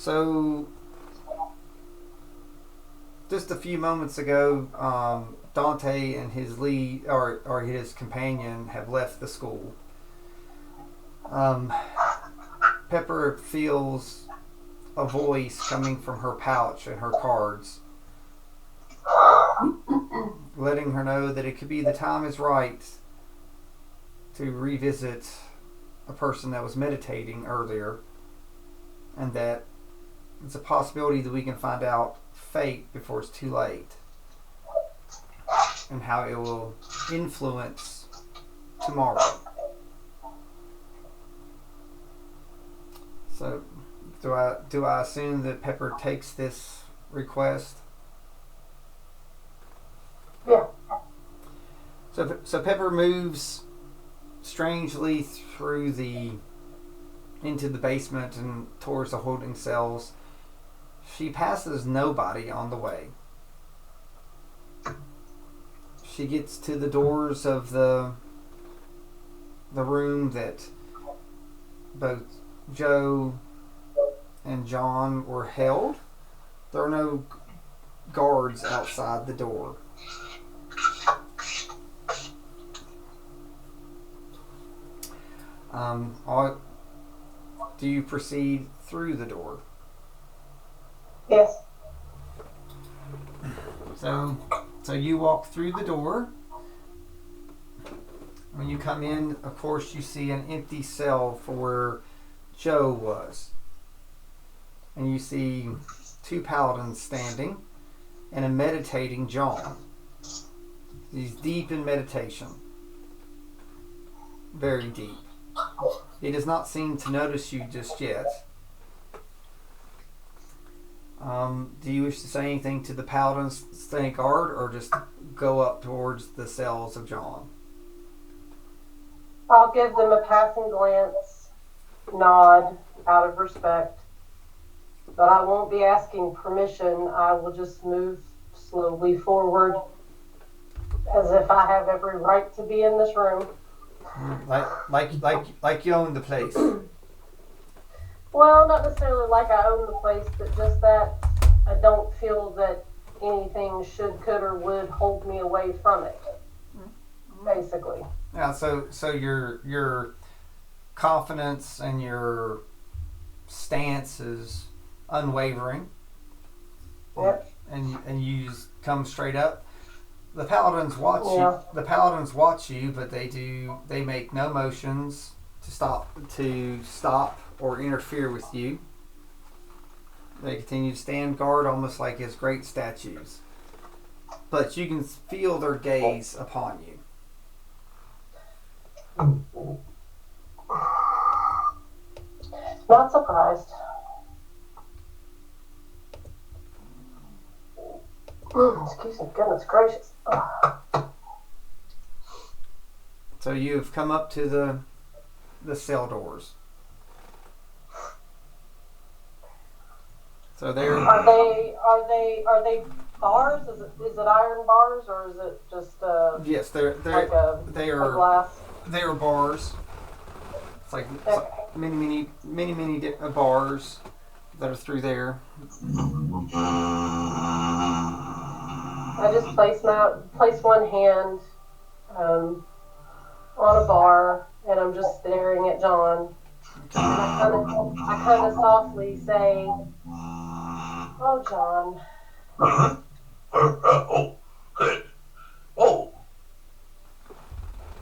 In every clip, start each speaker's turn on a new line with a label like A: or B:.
A: So, just a few moments ago, Dante and his lead or his companion have left the school. Pepper feels a voice coming from her pouch and her cards, letting her know that it could be the time is right to revisit a person that was meditating earlier, and that it's a possibility that we can find out fate before it's too late, and how it will influence tomorrow. So, do I assume that Pepper takes this request?
B: Yeah.
A: So Pepper moves strangely into the basement and towards the holding cells. She passes nobody on the way. She gets to the doors of the room that both Joe and John were held. There are no guards outside the door. Do you proceed through the door?
B: Yes.
A: So you walk through the door. When you come in, of course, you see an empty cell for where Joe was. And you see two paladins standing and a meditating John. He's deep in meditation. Very deep. He does not seem to notice you just yet. Do you wish to say anything to the paladins standing guard, or just go up towards the cells of John?
B: I'll give them a passing glance, nod, out of respect. But I won't be asking permission. I will just move slowly forward as if I have every right to be in this room.
A: Like you own the place.
B: Well, not necessarily like I own the place, but just that I don't feel that anything should, could, or would hold me away from it. Basically.
A: Yeah. So your confidence and your stance is unwavering.
B: Yep.
A: And you just come straight up. The paladins watch
B: Yeah.
A: you. The paladins watch you, but they make no motions to stop or interfere with you. They continue to stand guard almost like as great statues. But you can feel their gaze upon you.
B: Not surprised. Excuse me, goodness gracious.
A: So you've come up to the cell doors. So they're
B: Are they bars? Is it iron bars, or is it just
A: yes,
B: like a glass?
A: They are bars. It's like many bars that are through there.
B: I just place one hand on a bar, and I'm just staring at John. And I kind of softly say, "Oh, John."
C: Oh, good. Oh.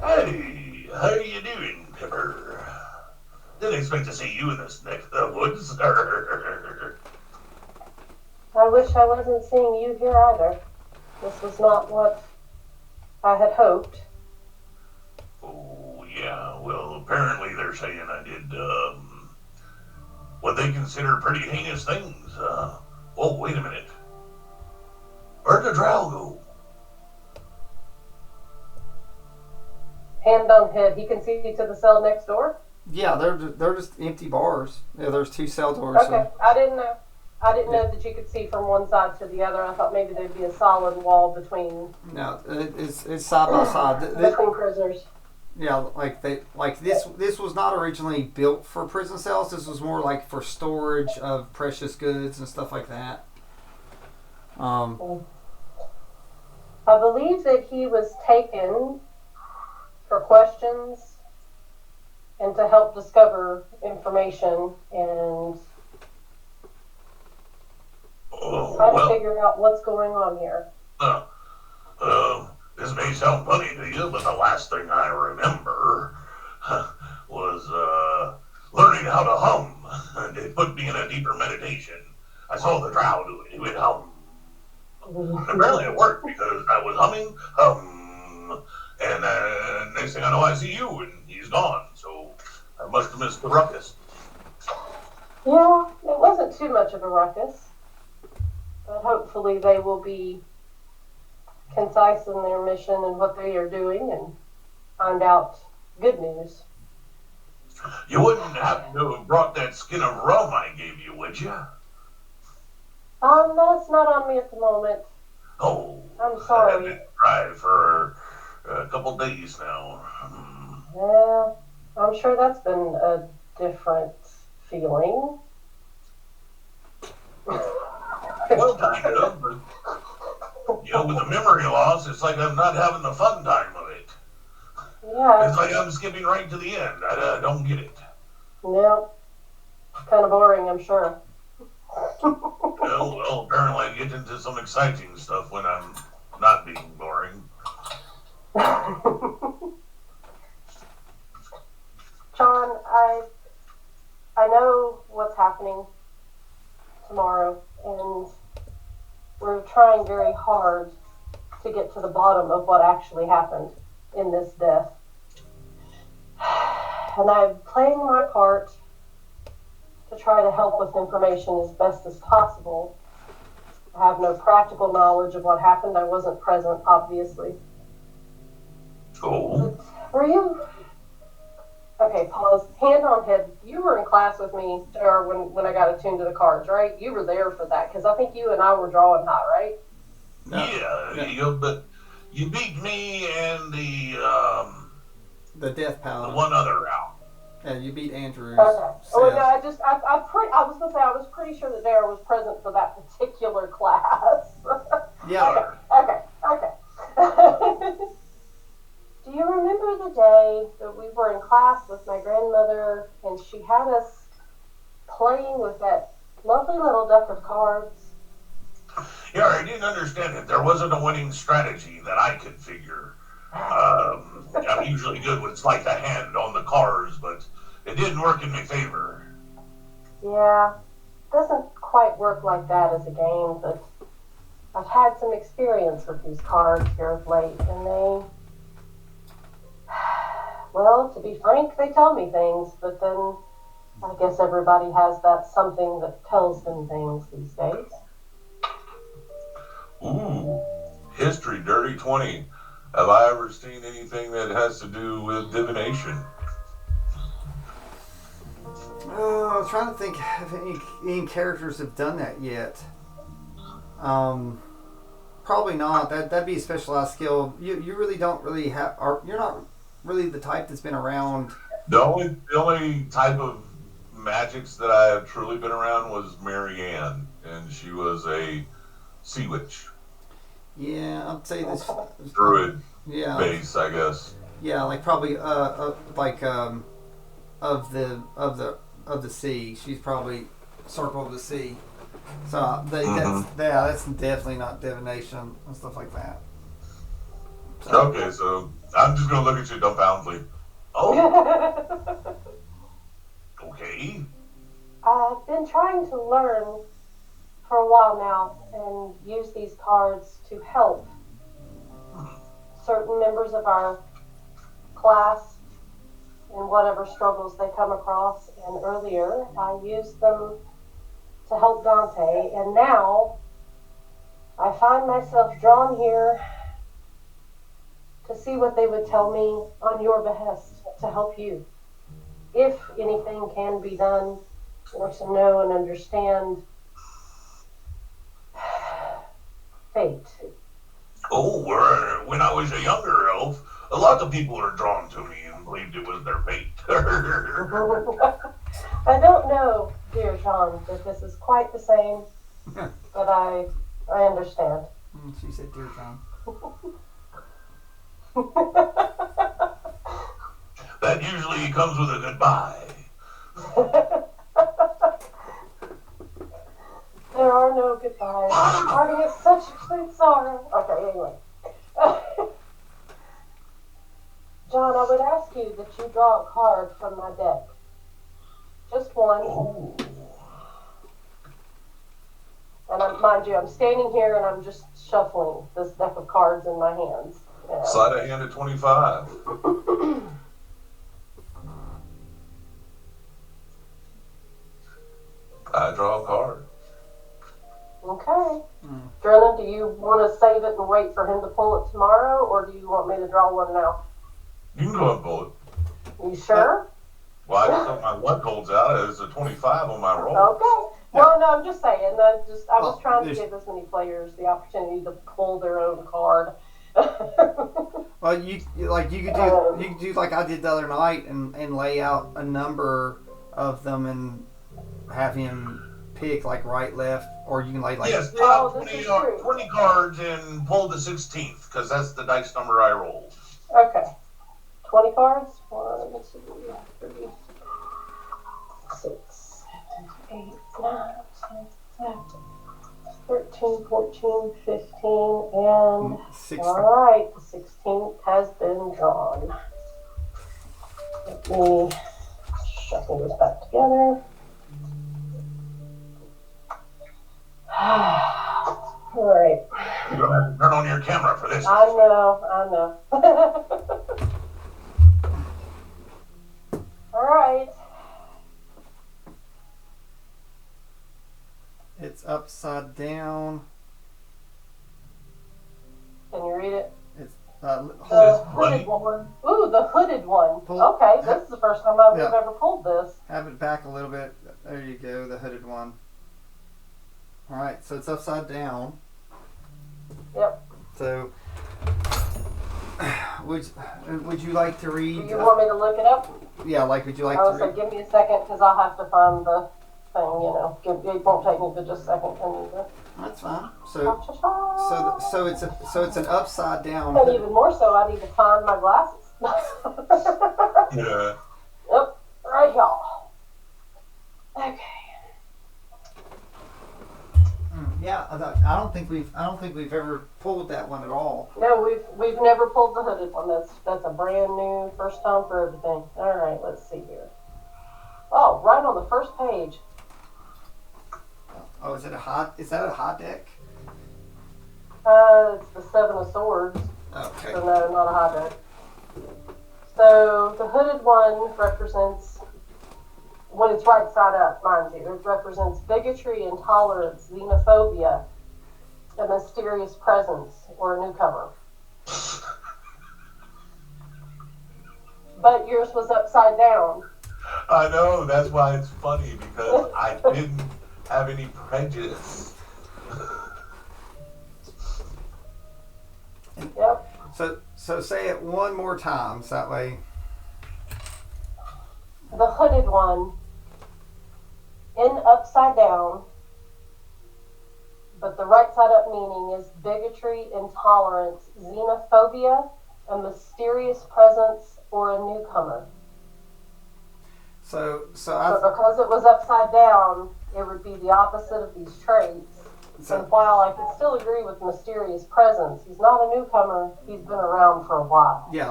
C: Hey, how are you doing, Pepper? Didn't expect to see you in this neck of the woods.
B: I wish I wasn't seeing you here either. This was not what I had hoped.
C: Oh, yeah. Well, apparently they're saying I did, what they consider pretty heinous things. Oh, wait a minute. Where'd the drow go?
B: Hand on head, he can see to the cell next door?
A: Yeah, they're just empty bars. Yeah, there's two cell doors.
B: Okay,
A: So.
B: I didn't know. I didn't know that you could see from one side to the other. I thought maybe there'd be a solid wall between.
A: No, it's side by side.
B: Between prisoners.
A: Yeah, like this was not originally built for prison cells. This was more like for storage of precious goods and stuff like that. Um,
B: I believe that he was taken for questions and to help discover information and try to
C: Well,
B: figure out what's going on here.
C: uh, this may sound funny to you, but the last thing I remember was learning how to hum. And it put me in a deeper meditation. I saw the drow do it. He would hum. And apparently it worked because I was humming, and next thing I know, I see you, and he's gone. So I must have missed the ruckus.
B: Yeah, it wasn't too much of a ruckus, but hopefully they will be concise in their mission and what they are doing and find out good news.
C: You wouldn't happen to have brought that skin of rum I gave you, would you?
B: No, it's not on me at the moment.
C: Oh,
B: I'm
C: I've
B: sorry.
C: been dry for a couple days now.
B: Yeah, I'm sure that's been a different feeling.
C: Well, kind of, but with the memory loss, it's like I'm not having the fun time of it.
B: Yeah,
C: It's like I'm skipping right to the end. I don't get it.
B: yeah, kind of boring, I'm sure.
C: Well, apparently I get into some exciting stuff when I'm not being boring.
B: John, I know what's happening tomorrow, and we're trying very hard to get to the bottom of what actually happened in this death. And I'm playing my part to try to help with information as best as possible. I have no practical knowledge of what happened. I wasn't present, obviously.
C: Oh,
B: Were you? Okay, pause. Hand on head. You were in class with me, or when I got attuned to the cards, right? You were there for that, because I think you and I were drawing high, right?
C: yeah. But you beat me and
A: the Death
C: the
A: Paladin.
C: one other out.
A: Yeah, you beat Andrews.
B: Okay. Oh no, I was gonna say I was pretty sure that Dara was present for that particular class.
A: Yeah.
B: Okay. Do you remember the day that we were in class with my grandmother and she had us playing with that lovely little deck of cards?
C: Yeah, I didn't understand it. There wasn't a winning strategy that I could figure. I'm usually good with sleight of hand on the cards, but it didn't work in my favor.
B: Yeah, doesn't quite work like that as a game, but I've had some experience with these cards here of late, and well, to be frank, they tell me things, but then I guess everybody has that something that tells them things these days.
C: Ooh, history, dirty 20. Have I ever seen anything that has to do with divination?
A: I was trying to think if any characters have done that yet. Probably not. That'd be a specialized skill. You really don't really have. You're not really the type that's been around.
C: The only type of magics that I have truly been around was Mary Ann, and she was a sea witch.
A: Yeah, I'd say this.
C: Druid
A: Yeah,
C: base, I guess.
A: yeah, like probably like of the sea. She's probably circle of the sea. So that's definitely not divination and stuff like that. So,
C: Okay, so I'm just gonna look at you dumbfoundedly. Oh, okay.
B: I've been trying to learn for a while now and use these cards to help certain members of our class in whatever struggles they come across. And earlier, I used them to help Dante, and now I find myself drawn here to see what they would tell me on your behest to help you. If anything can be done, or to know and understand fate.
C: Oh, when I was a younger elf, a lot of people were drawn to me. believed it was their fate.
B: I don't know, dear John, that this is quite the same, but I understand.
A: She said, "Dear John."
C: That usually comes with a goodbye.
B: There are no goodbyes. Parting is such a sweet sorrow. Okay, anyway. John, I would ask you that you draw a card from my deck. Just one.
C: Oh.
B: And mind you, I'm standing here and I'm just shuffling this deck of cards in my hands. You know.
C: Slide a hand at 25. I draw a card.
B: Okay. Drennan, do you want to save it and wait for him to pull it tomorrow, or do you want me to draw one now?
C: You can go ahead and pull it.
B: You sure?
C: Well, I just hope my luck holds out as a 25 on my roll.
B: Okay. Well, no, I'm just saying. I was trying to give as many players the opportunity to pull their own card.
A: Well, you could do like I did the other night and lay out a number of them and have him pick like right, left, or you can lay like
C: Yes, draw 20 cards and pull the 16th because that's the dice number I rolled.
B: Okay. 20 cards? 1, 2, 3, 6, 7, 8, 9, 10, 11, 13, 14, 15, and
A: 16.
B: alright, the 16th has been drawn. Let me shuffle this back together. Alright.
C: You're going to have to turn on your camera for this.
B: I know. Alright.
A: It's upside down.
B: Can you read it?
A: It's
B: The hooded one. Ooh, the hooded one. Okay, this is the first time I've ever pulled this.
A: Have it back a little bit. There you go, the hooded one. Alright, so it's upside down.
B: Yep.
A: So, would you like to read?
B: Do you want me to look it up?
A: Yeah, would you like
B: I
A: to
B: would
A: read?
B: say, give me a second, because I'll have to find the thing, you know. It won't take me but just a second. I need to...
A: That's fine. So it's an upside down.
B: And even more so, I need to find my glasses.
C: Yeah.
B: Yep, right here. Okay.
A: Yeah, I don't think we've ever pulled that one at all.
B: No, we've never pulled the hooded one. That's a brand new first time for everything. All right, let's see here. Oh, right on the first page.
A: Oh, is that a hot deck?
B: It's the 7 of Swords.
A: Okay.
B: So no, not a high deck. So the hooded one represents, when it's right side up, mind you, it represents bigotry, intolerance, xenophobia, a mysterious presence, or a newcomer. But yours was upside down.
C: I know, that's why it's funny, because I didn't have any prejudice.
B: Yep.
A: So say it one more time, so that way.
B: The hooded one, in upside down, but the right side up meaning is bigotry, intolerance, xenophobia, a mysterious presence, or a newcomer.
A: So
B: because it was upside down, it would be the opposite of these traits. And while I could still agree with mysterious presence, he's not a newcomer. He's been around for a while.
A: Yeah,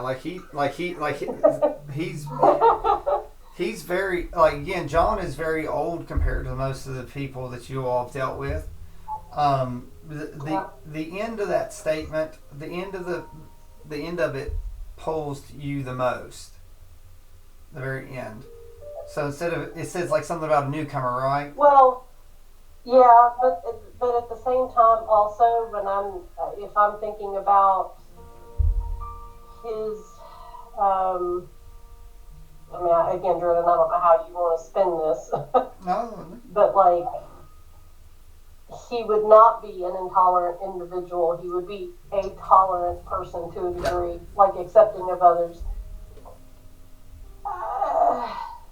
A: he's very, like, again, John is very old compared to most of the people that you all have dealt with. The end of that statement, the end of it pulls you the most. The very end. So instead of, it says like something about a newcomer, right?
B: Well, yeah, but at the same time, also when if I'm thinking about his, again, Jordan, I don't know how you want to spin this,
A: No.
B: but like, he would not be an intolerant individual. He would be a tolerant person to a degree, like accepting of others.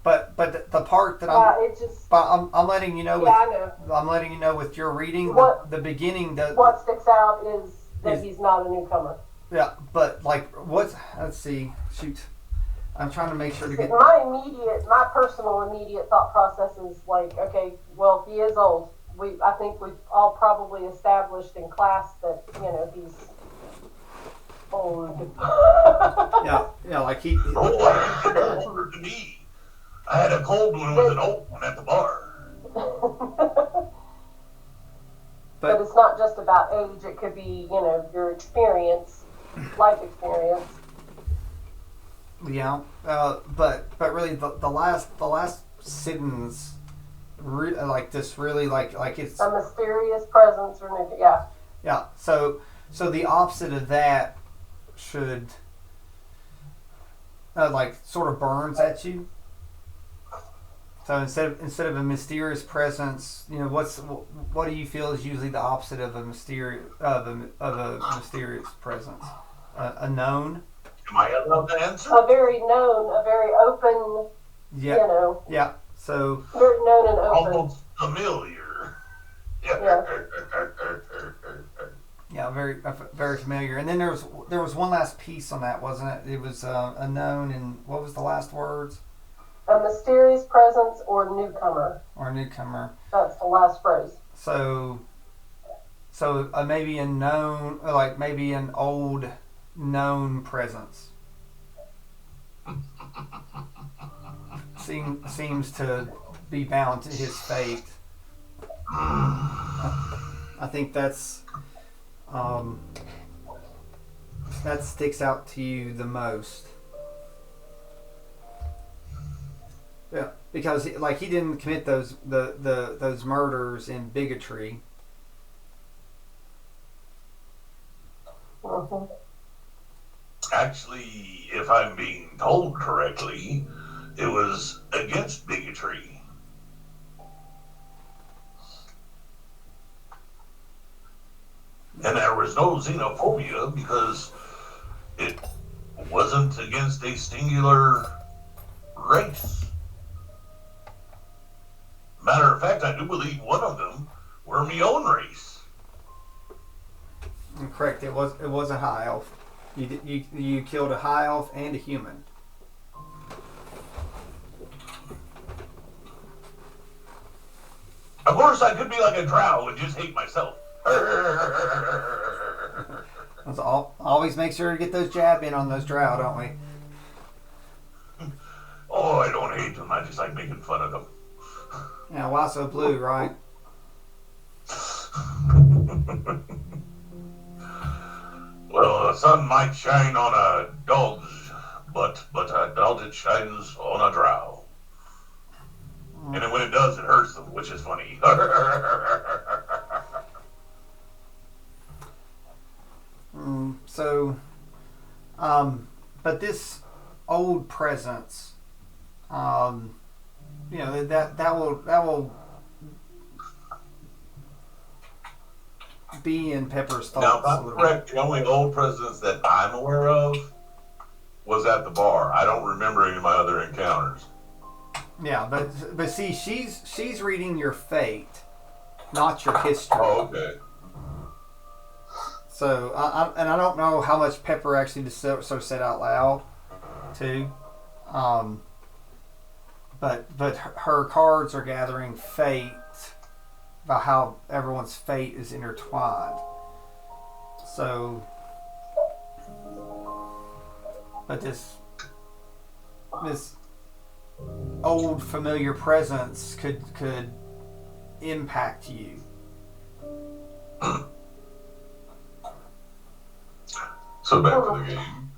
A: But the part that
B: it just.
A: but I'm letting you know.
B: Yeah, I know.
A: I'm letting you know with your reading.
B: What-
A: The beginning.
B: What sticks out is that
A: Is-
B: he's not a newcomer.
A: Yeah, but like what's? Let's see. Shoot, I'm trying to make sure to get.
B: My personal immediate thought process is like, okay, well, he is old. I think we've all probably established in class that he's old.
A: Yeah, like he.
C: Oh, I didn't remember to me. I had a cold one with an old one at the bar.
B: But it's not just about age. It could be, your experience, life experience.
A: Yeah, but really the last sentence, like this really like it's
B: A mysterious presence or new. Yeah.
A: yeah. So the opposite of that should like sort of burns at you. So instead of a mysterious presence, what do you feel is usually the opposite of a mysterious mysterious presence? A known.
C: Am I allowed to answer?
B: A very known, a very open.
A: Yeah. Yeah. So
B: Very known and open.
C: Almost familiar.
B: Yeah.
A: yeah, very familiar. And then there was one last piece on that, wasn't it? It was a known, and what was the last words?
B: A mysterious presence or newcomer.
A: Or newcomer.
B: That's the last phrase.
A: So maybe a known, like maybe an old known presence. Seems to be bound to his fate. I think that sticks out to you the most. Yeah, because he didn't commit those murders in bigotry.
B: Mm-hmm.
C: Actually, if I'm being told correctly, it was against bigotry. And there was no xenophobia because it wasn't against a singular race. Matter of fact, I do believe one of them were my own race.
A: Correct. It was a high elf. You killed a high elf and a human.
C: Of course, I could be like a drow and just hate myself.
A: That's all. Always make sure to get those jab in on those drow, don't we?
C: Oh, I don't hate them. I just like making fun of them.
A: Yeah, why so blue, right?
C: Well, the sun might shine on a dog's butt, but I doubt it shines on a drow. And then when it does, it hurts them, which is funny.
A: But this old presence, that will be in Pepper's thoughts.
C: Now, if I'm correct, the only old presence that I'm aware of was at the bar. I don't remember any of my other encounters.
A: Yeah, but see, she's reading your fate, not your history.
C: Oh, okay.
A: So, I don't know how much Pepper actually just so said out loud, too. But her cards are gathering fate about how everyone's fate is intertwined. So, but this old familiar presence could impact you.
C: So back to the game.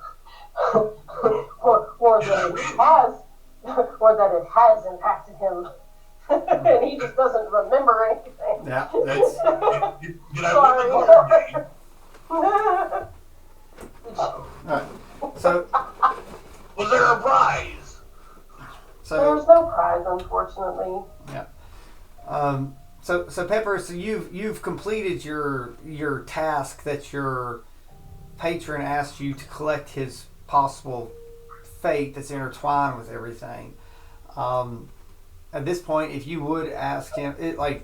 B: or that it has impacted him, and he just doesn't remember anything.
A: Yeah, that's.
C: Did I win the card game?
A: Right. So,
C: Was there a prize?
B: There's no prize, unfortunately.
A: Yeah. So Pepper, so you've completed your task that your patron asked you to collect his possible fate that's intertwined with everything. At this point, if you would ask him,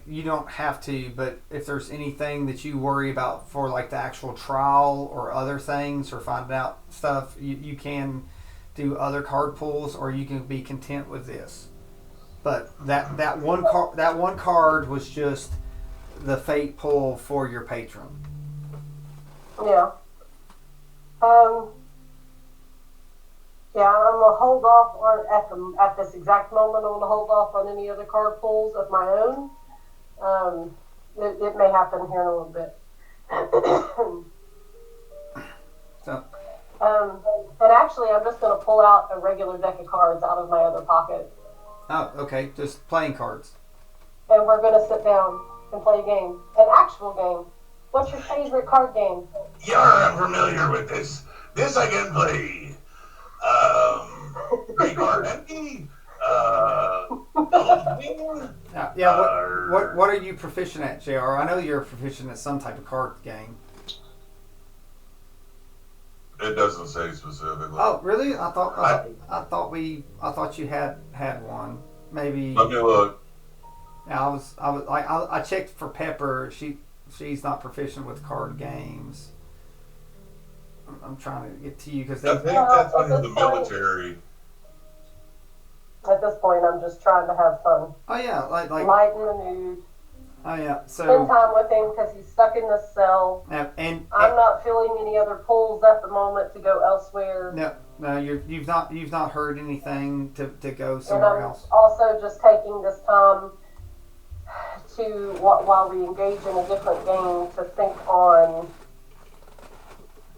A: you don't have to, but if there's anything that you worry about for like the actual trial or other things or finding out stuff, you can do other card pulls, or you can be content with this. But that one card was just the fate pull for your patron.
B: Yeah. Yeah, I'm gonna hold off on at this exact moment. I'm gonna hold off on any other card pulls of my own. It may happen here in a little bit.
A: So.
B: And actually, I'm just gonna pull out a regular deck of cards out of my other pocket.
A: Oh, okay. Just playing cards.
B: And we're gonna sit down and play a game, an actual game. What's your favorite card game?
C: You're familiar with this. This I can play. Three card empty.
A: What are you proficient at, JR? I know you're proficient at some type of card game.
C: It doesn't say specifically.
A: Oh, really? I thought you had one. Maybe.
C: Let me look.
A: Yeah, I checked for Pepper. She's not proficient with card games. I'm trying to get to you because
C: I think that's under the military.
B: At this point, I'm just trying to have fun.
A: Oh yeah, like
B: lighten the mood.
A: Oh yeah, so
B: spend time with him because he's stuck in this cell.
A: And
B: I'm not feeling any other pulls at the moment to go elsewhere.
A: No, you've not heard anything to go somewhere else.
B: Also, just taking this time to while we engage in a different game to think on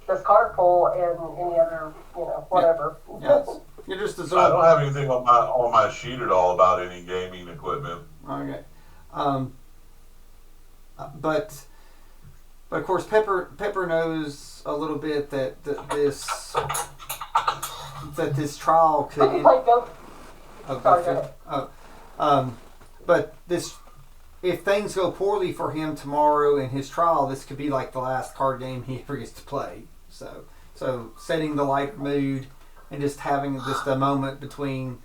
B: this card pull and any other, whatever.
A: Yeah. You're just
C: I don't have anything on my sheet at all about any gaming equipment.
A: Okay. But of course Pepper knows a little bit that this trial could end. But if things go poorly for him tomorrow in his trial, this could be like the last card game he ever gets to play. So setting the light mood and just having just a moment between,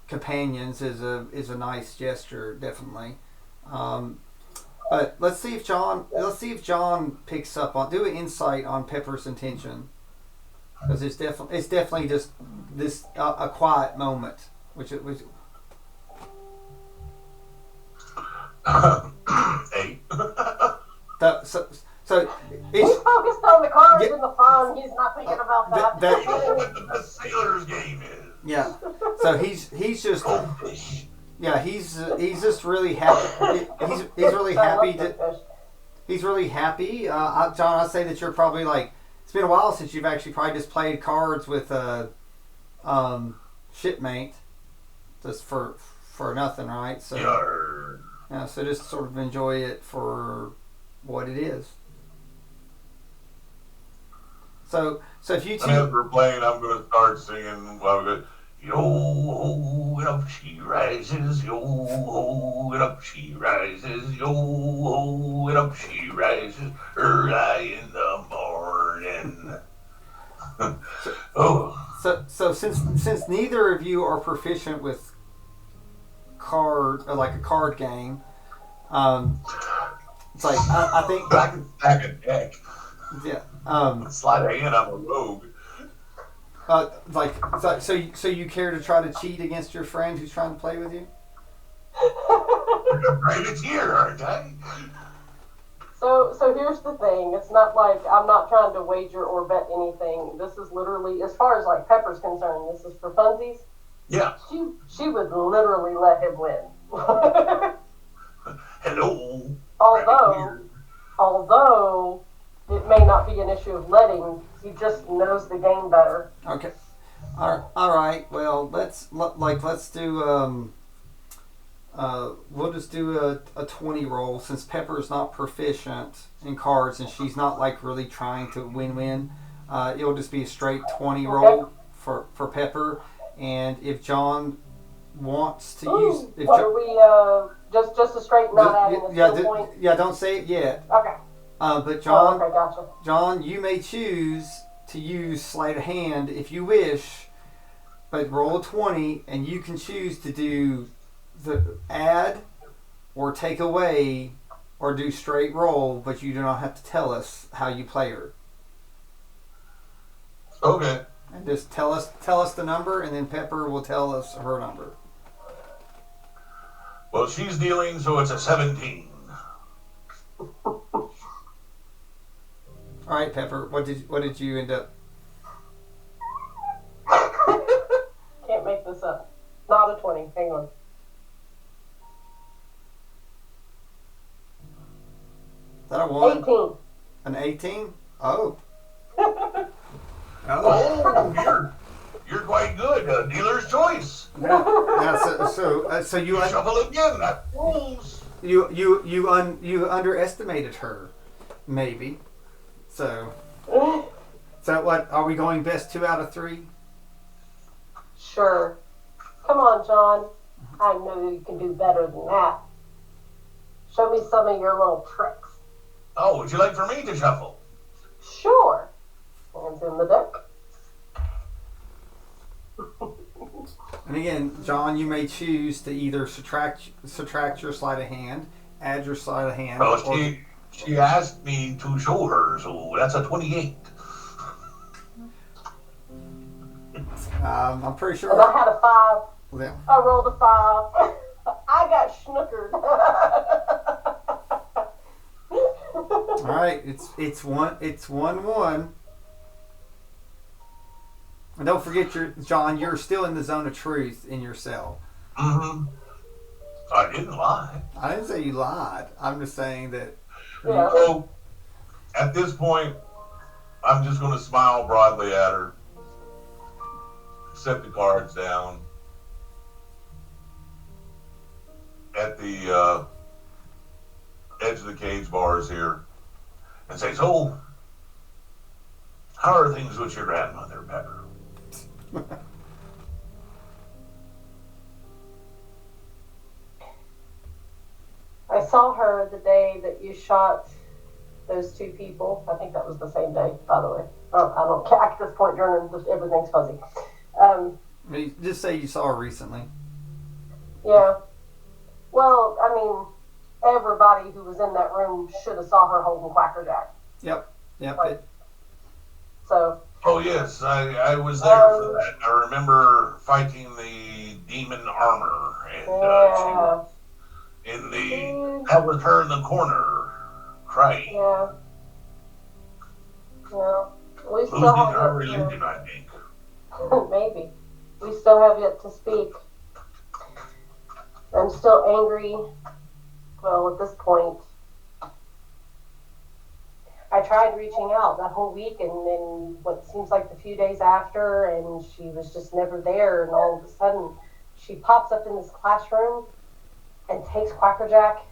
A: companions is a nice gesture, definitely. But let's see if John picks up on, do an insight on Pepper's intention, because it's definitely just this a quiet moment, which it was.
C: 8.
A: So
B: he's focused on the cards and the fun. He's not thinking about that.
C: That's what the best sailor's game is.
A: Yeah. So he's just. Yeah, he's just really happy. He's really happy he's really happy. John, I'd say that you're probably it's been a while since you've actually probably just played cards with a shipmate, just for nothing, right? So yeah, so just sort of enjoy it for what it is. So if you two,
C: as we're playing, I'm going to start singing while we go. Yo ho, and up she rises. Yo ho, and up she rises. Yo ho, and up she rises. Early in the morning.
A: So since neither of you are proficient with a card game, it's like I think
C: I can stack a deck.
A: Yeah.
C: Slide a hand. I'm a rogue.
A: So you care to try to cheat against your friend who's trying to play with you?
C: You're a privateer, aren't I?
B: So here's the thing. It's not like I'm not trying to wager or bet anything. This is literally, as far as Pepper's concerned, this is for funsies.
C: Yeah.
B: She would literally let him win.
C: Hello.
B: Although it may not be an issue of letting, he just knows the game better.
A: Okay. All right. Well, let's do we'll just do a 20 roll, since Pepper's not proficient in cards and she's not really trying to win. It'll just be a straight 20 roll for Pepper, and if John wants to use,
B: just a straight not adding a skill point?
A: Yeah, don't say it yet.
B: Okay.
A: But John,
B: okay, gotcha.
A: John, you may choose to use sleight of hand if you wish, but roll a 20, and you can choose to do the add or take away or do straight roll, but you do not have to tell us how you play her.
C: Okay.
A: And just tell us the number, and then Pepper will tell us her number.
C: Well, she's dealing, so it's a 17.
A: All right, Pepper. What did you end up?
B: Can't make this up. Not a 20. Hang on.
A: Is that a 1?
B: 18.
A: An 18? Oh.
C: Oh, you're quite good. Dealer's choice.
A: Yeah, so you
C: Shuffle again. That rules.
A: you underestimated her, maybe. So what are we going best 2 out of 3?
B: Sure. Come on, John. I know you can do better than that. Show me some of your little tricks.
C: Oh, would you like for me to shuffle?
B: Sure. Hands in the deck.
A: And again, John, you may choose to either subtract your sleight of hand, add your sleight of hand.
C: Well, she asked me to show her, so that's a 28.
A: I'm pretty sure.
B: And I had a 5.
A: Yeah.
B: I rolled a 5. I got snookered.
A: All right, it's 1-1. And don't forget, John, you're still in the zone of truth in your cell.
C: Mm-hmm. I didn't lie.
A: I didn't say you lied. I'm just saying that.
B: Yeah.
C: So, at this point, I'm just going to smile broadly at her, set the cards down at the edge of the cage bars here, and say, "So, how are things with your grandmother, Pepper?"
B: I saw her the day that you shot those 2 people. I think that was the same day, by the way. I don't at this point, during everything's fuzzy.
A: Just say you saw her recently.
B: Yeah. Well, I mean, everybody who was in that room should have saw her holding Quacker Jack.
A: Yep.
B: Right. So.
C: Oh yes, I was there for that. I remember fighting the demon armor, and that was her in the corner, crying.
B: Yeah. Yeah. We still
C: Losing
B: have
C: her religion, I think.
B: Maybe. We still have yet to speak. I'm still angry. Well, at this point, I tried reaching out that whole week, and then what seems like the few days after, and she was just never there. And all of a sudden, she pops up in this classroom and takes Quacker Jack,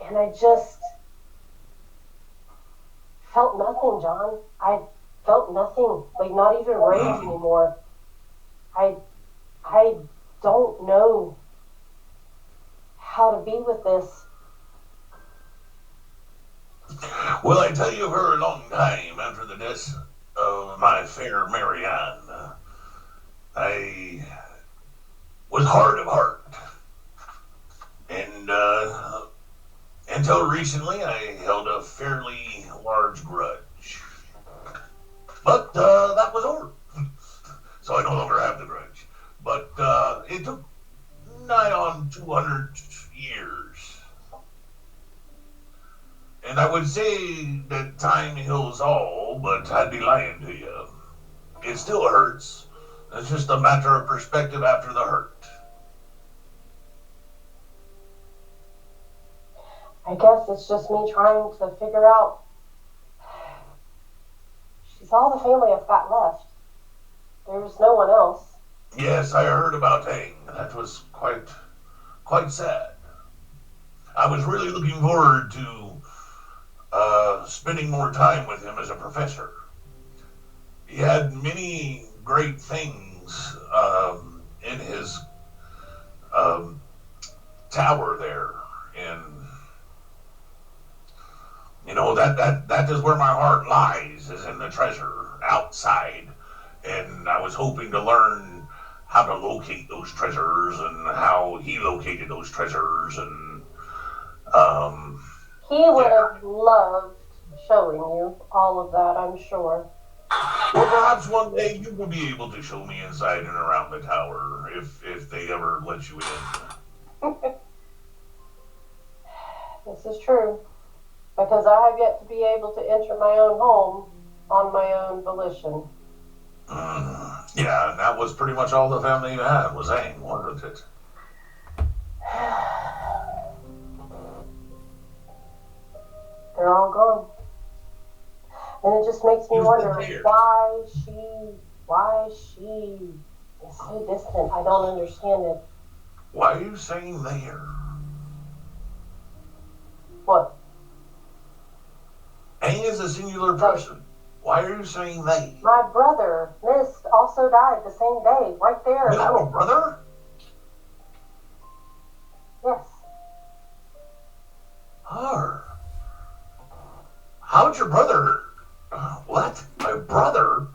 B: and I just felt nothing, John. I felt nothing, like not even rage anymore. I don't know how to be with this.
C: Well, I tell you, for a long time after the death of my fair Marianne, I was hard of heart. And until recently, I held a fairly large grudge. But that was over. So I no longer have the grudge. But it took nigh on 200 years. And I would say that time heals all, but I'd be lying to you. It still hurts. It's just a matter of perspective after the hurt.
B: I guess it's just me trying to figure out. She's all the family I've got left. There's no one else.
C: Yes, I heard about Hang. That was quite sad. I was really looking forward to spending more time with him as a professor. He had many great things in his tower there, and you know that is where my heart lies, is in the treasure outside. And I was hoping to learn how to locate those treasures and how he located those treasures and um,
B: He would
C: yeah.
B: have loved showing you all of that, I'm sure.
C: Well, perhaps one day you will be able to show me inside and around the tower if they ever let you in.
B: This is true. Because I have yet to be able to enter my own home on my own volition.
C: Yeah, and that was pretty much all the family you had was Aang, wasn't it?
B: They're all gone. And it just makes me
C: You
B: wonder
C: said there.
B: why she is so distant. I don't understand it.
C: Why are you saying there?
B: What?
C: Aang is a singular person. Why are you saying they?
B: My brother, Mist, also died the same day, right there.
C: You have a brother?
B: Yes.
C: Har. How'd your brother... What? My brother?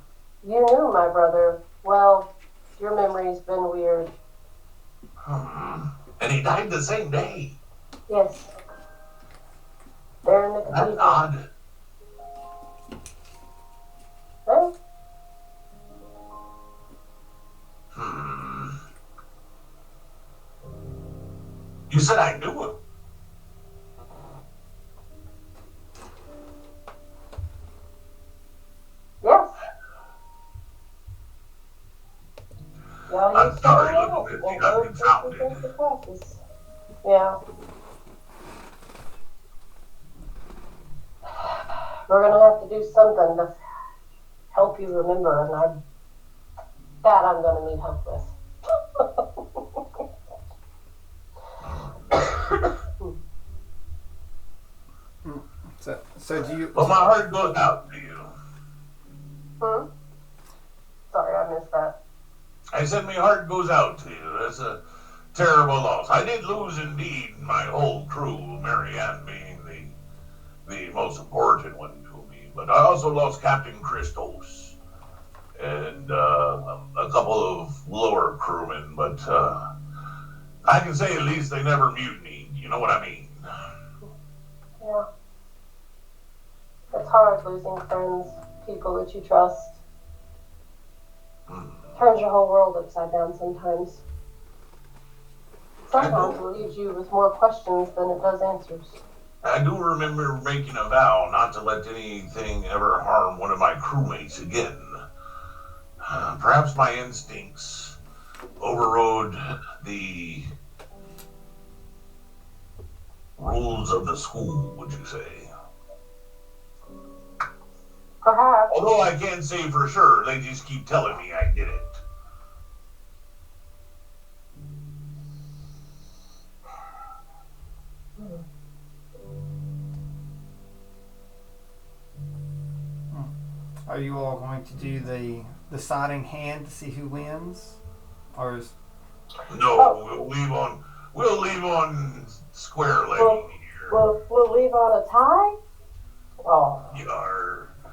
B: You knew my brother. Well, your memory's been weird.
C: And he died the same day.
B: Yes. There in the
C: That's
B: cathedral.
C: odd.
B: Huh?
C: You said I knew him.
B: Yes. Yeah,
C: I'm
B: he's
C: sorry,
B: starting
C: little
B: out
C: bit.
B: and
C: You got
B: goes
C: confounded.
B: into the classes. Yeah. We're gonna have to do something to help you remember, and I'm gonna need help with.
A: So do you?
C: Well, my heart goes out to you.
B: Sorry, I missed that.
C: I said my heart goes out to you. That's a terrible loss. I did lose indeed my whole crew, Marianne being the most important one to me. But I also lost Captain Christos and a couple of lower crewmen. But I can say at least they never mutinied. You know what I mean?
B: Yeah. It's hard losing friends, people that you trust. Turns your whole world upside down sometimes. Sometimes it leaves you with more questions than it does answers.
C: I do remember making a vow not to let anything ever harm one of my crewmates again. Perhaps my instincts overrode the rules of the school, would you say?
B: Perhaps.
C: Although I can't say for sure, they just keep telling me I did it.
A: Are you all going to do the deciding hand to see who wins, or is?
C: No, we'll leave on square legging here.
B: We'll leave on a tie? Oh.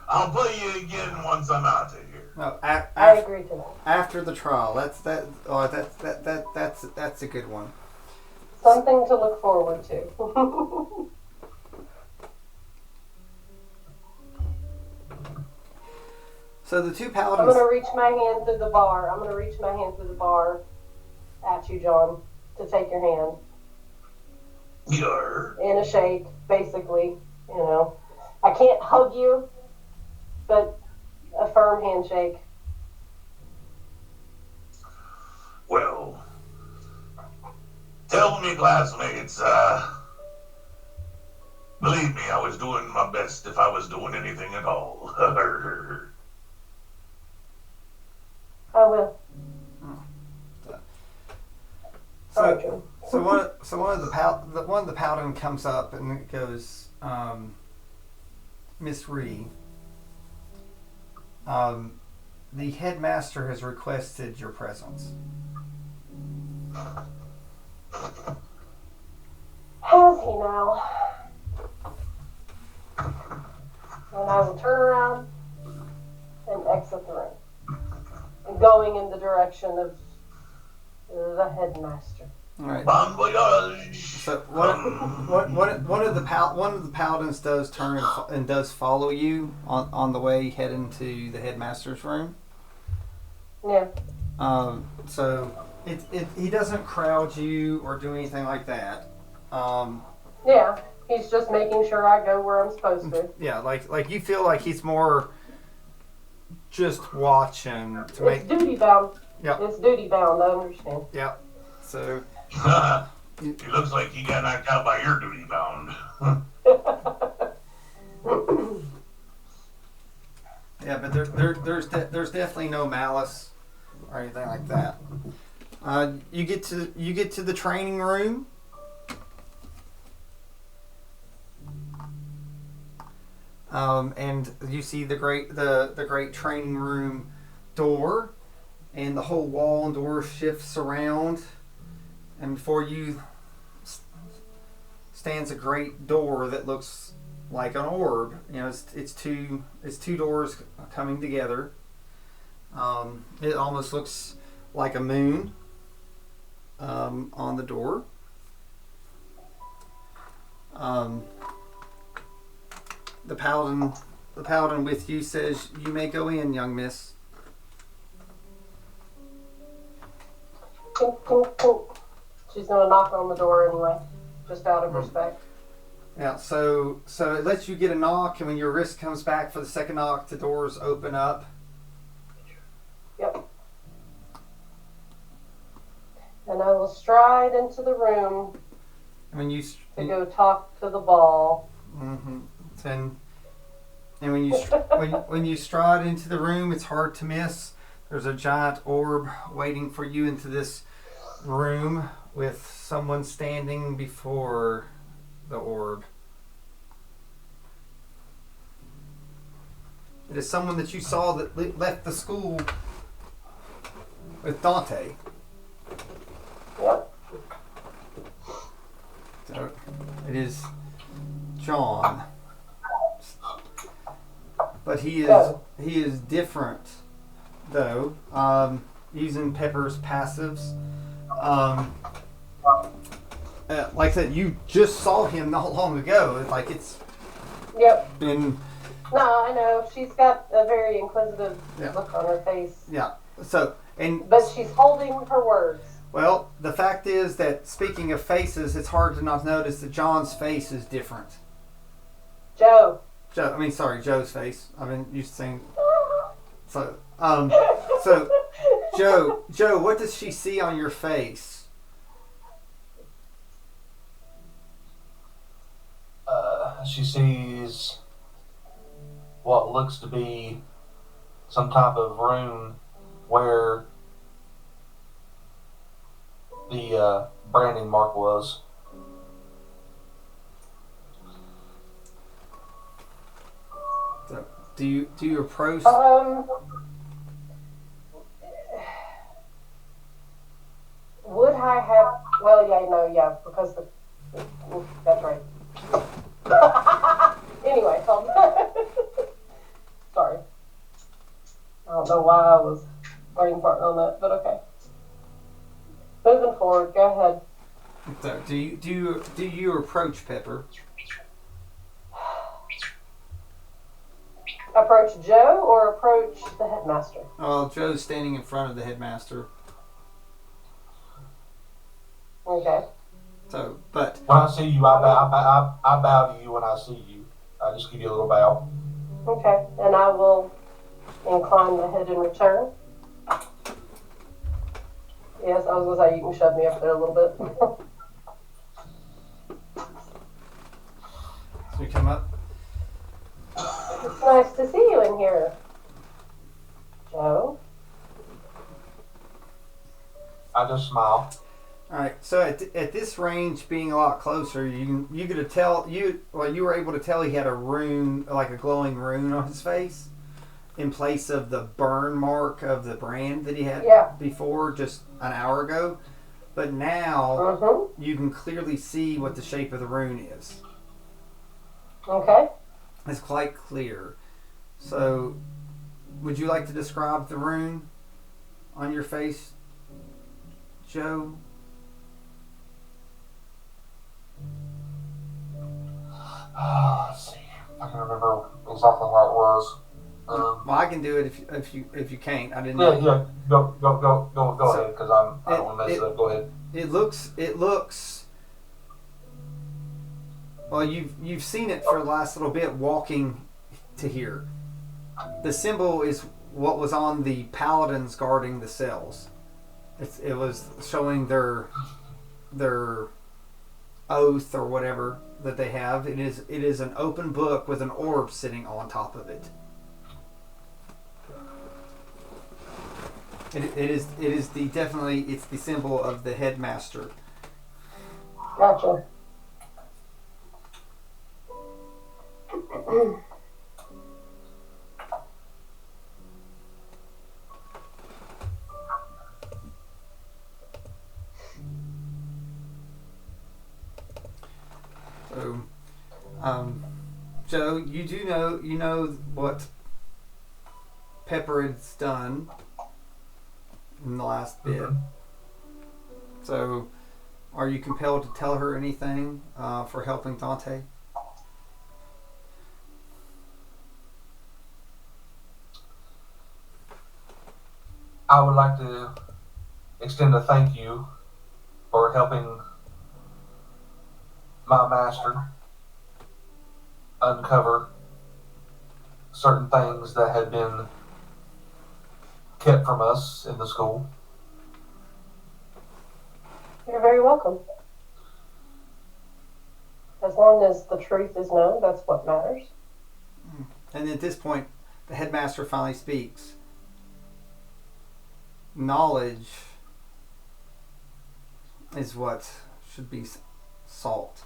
C: I'll play you again once I'm out of here.
A: No,
B: I agree to that.
A: after the trial. That's a good one.
B: Something to look forward to.
A: So the two
B: I'm
A: paladins.
B: gonna reach my hand through the bar. At you, John, to take your hand. In a shake, basically. You know, I can't hug you, but a firm handshake.
C: Well, tell me, classmates, believe me, I was doing my best if I was doing anything at all.
B: I will.
A: So one of the paladin comes up and it goes, Miss Ree, the headmaster has requested your presence.
B: Has he now? And I will turn around and exit the room. And going in the direction of the headmaster.
A: All right.
C: Bon voyage.
A: So one of the paladins does turn and does follow you on the way heading to the headmaster's room.
B: Yeah.
A: So he doesn't crowd you or do anything like that.
B: Yeah. He's just making sure I go where I'm supposed to.
A: Yeah, like you feel like he's more just watching to
B: It's duty bound.
A: Yeah.
B: It's duty bound, I understand.
A: Yeah. So
C: He looks like he got knocked out by your duty bound.
A: yeah, but there's definitely no malice or anything like that. You get to the training room. And you see the great training room door, and the whole wall and door shifts around, and before you stands a great door that looks like an orb. You know, it's two doors coming together. It almost looks like a moon on the door. The paladin with you says, "You may go in, young miss."
B: Tink, tink, tink. She's gonna knock on the door anyway, just out of respect.
A: Yeah, so it lets you get a knock, and when your wrist comes back for the second knock, the doors open up.
B: Yep. And I will stride into the room
A: And when you
B: to go talk to the ball.
A: mm-hmm. And when you when you stride into the room, it's hard to miss. There's a giant orb waiting for you into this room with someone standing before the orb. It is someone that you saw that left the school with Dante.
B: Yep.
A: So it is John. But he is different, though. Using Pepper's passives. Like I said, you just saw him not long ago. Like it's
B: Yep.
A: been.
B: No, I know. She's got a very inquisitive look on her face.
A: Yeah. So
B: But she's holding her words.
A: well, the fact is that speaking of faces, it's hard to not notice that John's face is different. Joe's face. I've been used to saying. So Joe, what does she see on your face?
D: She sees what looks to be some type of room where the branding mark was.
A: So, do you approach?
B: Would I have? Well, yeah, because that's right. Anyway, sorry. I don't know why I was writing part on that, but okay. Moving forward, go ahead.
A: So, do you approach Pepper?
B: Approach Joe or approach the headmaster?
A: Oh, Joe's standing in front of the headmaster.
B: Okay.
A: So, but
D: When I see you, I bow to you when I see you. I just give you a little bow.
B: Okay, and I will incline the head in return. Yes, I was going to say you can shove me up there a little bit.
A: so we come up.
B: It's nice to see you in here, Joe.
D: I just smile.
A: All right. So at this range, being a lot closer, you could tell you were able to tell he had a rune, like a glowing rune on his face, in place of the burn mark of the brand that he had before, just an hour ago. But now you can clearly see what the shape of the rune is.
B: Okay.
A: It's quite clear. So, would you like to describe the rune on your face, Joe?
D: Let's see. I can remember exactly how it was.
A: Well, I can do it if you can't. I didn't
D: Yeah,
A: know.
D: yeah. Go
A: So
D: ahead, because I don't
A: it
D: want to mess
A: it
D: it up. Go ahead.
A: it looks. Well, you've seen it for the last little bit walking to here. The symbol is what was on the paladins guarding the cells. It was showing their oath or whatever that they have. It is an open book with an orb sitting on top of it. It is the definitely it's the symbol of the headmaster.
B: Gotcha.
A: So, Joe, you know what Pepper has done in the last bit.
D: Mhm.
A: So, are you compelled to tell her anything for helping Dante?
D: I would like to extend a thank you for helping my master uncover certain things that had been kept from us in the school.
B: You're very welcome. As long as the truth is known, that's what matters.
A: And at this point, the headmaster finally speaks. Knowledge is what should be sought.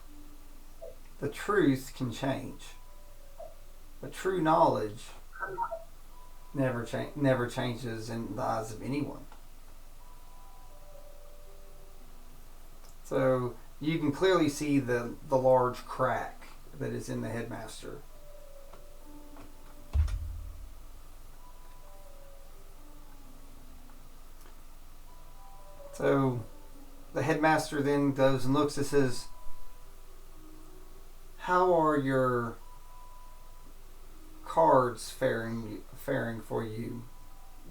A: The truth can change, but true knowledge never changes in the eyes of anyone. So you can clearly see the large crack that is in the headmaster. So the headmaster then goes and looks and says, "How are your cards faring for you,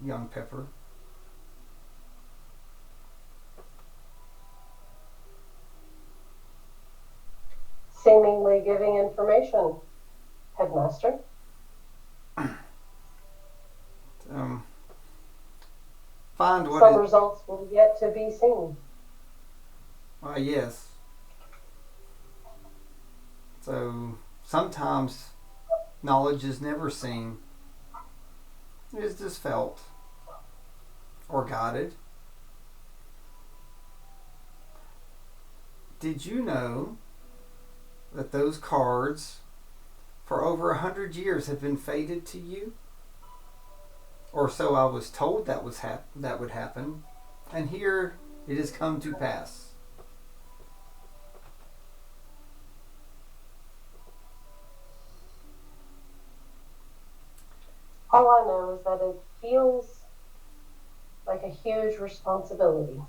A: young Pepper?"
B: Seemingly giving information, headmaster.
A: Um, find what
B: Some
A: it.
B: results will yet to be seen.
A: Yes. So sometimes knowledge is never seen. It is just felt or guided. Did you know that those cards for over 100 years have been fated to you? Or so I was told that would happen, and here it has come to pass.
B: All I know is that it feels like a huge responsibility.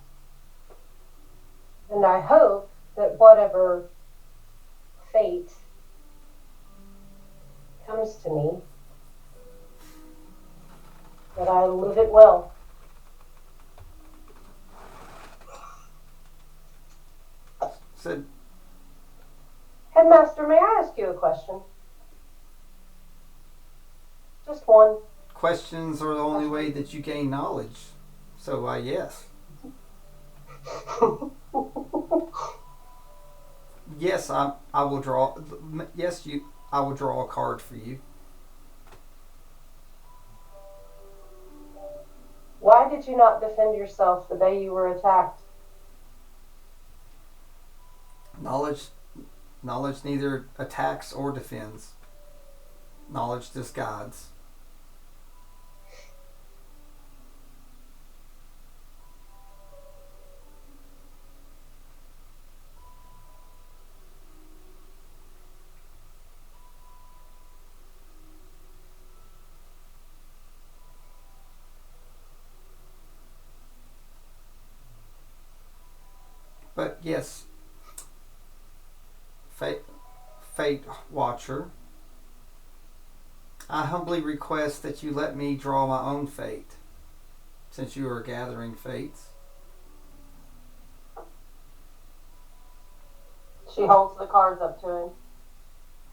B: And I hope that whatever fate comes to me, that I live it well.
A: Said,
B: Headmaster, may I ask you a question? Just one.
A: questions are the only way that you gain knowledge. So, yes. Yes, I will draw. Yes, I will draw a card for you.
B: Why did you not defend yourself the day you were attacked?
A: Knowledge neither attacks or defends. Knowledge just guides. Yes, Fate Watcher. I humbly request that you let me draw my own fate, since you are gathering fates.
B: She holds the cards up to him.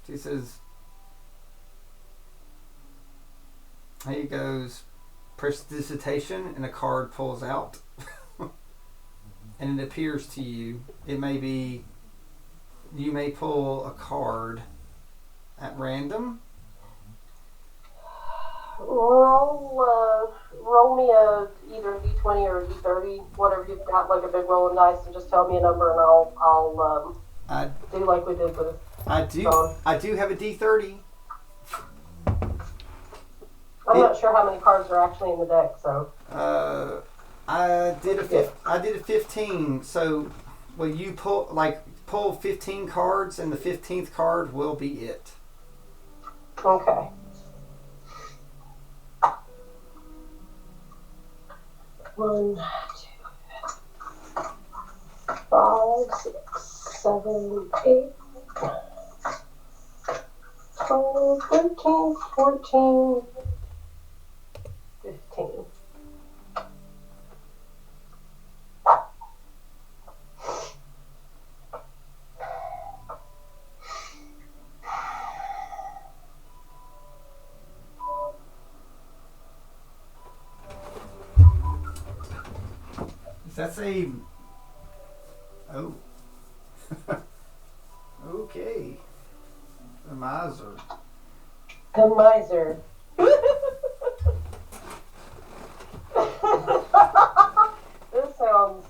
A: She says, here goes prestidigitation, and a card pulls out. And it appears to you, it may be, you may pull a card at random.
B: Roll me either a d20 or a d30, whatever you've got, like a big rolling dice, and just tell me a number, and I'll do like we did with.
A: I do have a d30.
B: I'm not sure how many cards are actually in the deck, so.
A: I did a 15. So, will you pull 15 cards, and the 15th card will be it.
B: Okay. One, 2, 5, 6, 7, 8, 12, 13, 14, 15.
A: That's a. Oh. Okay. The miser.
B: The miser. This sounds.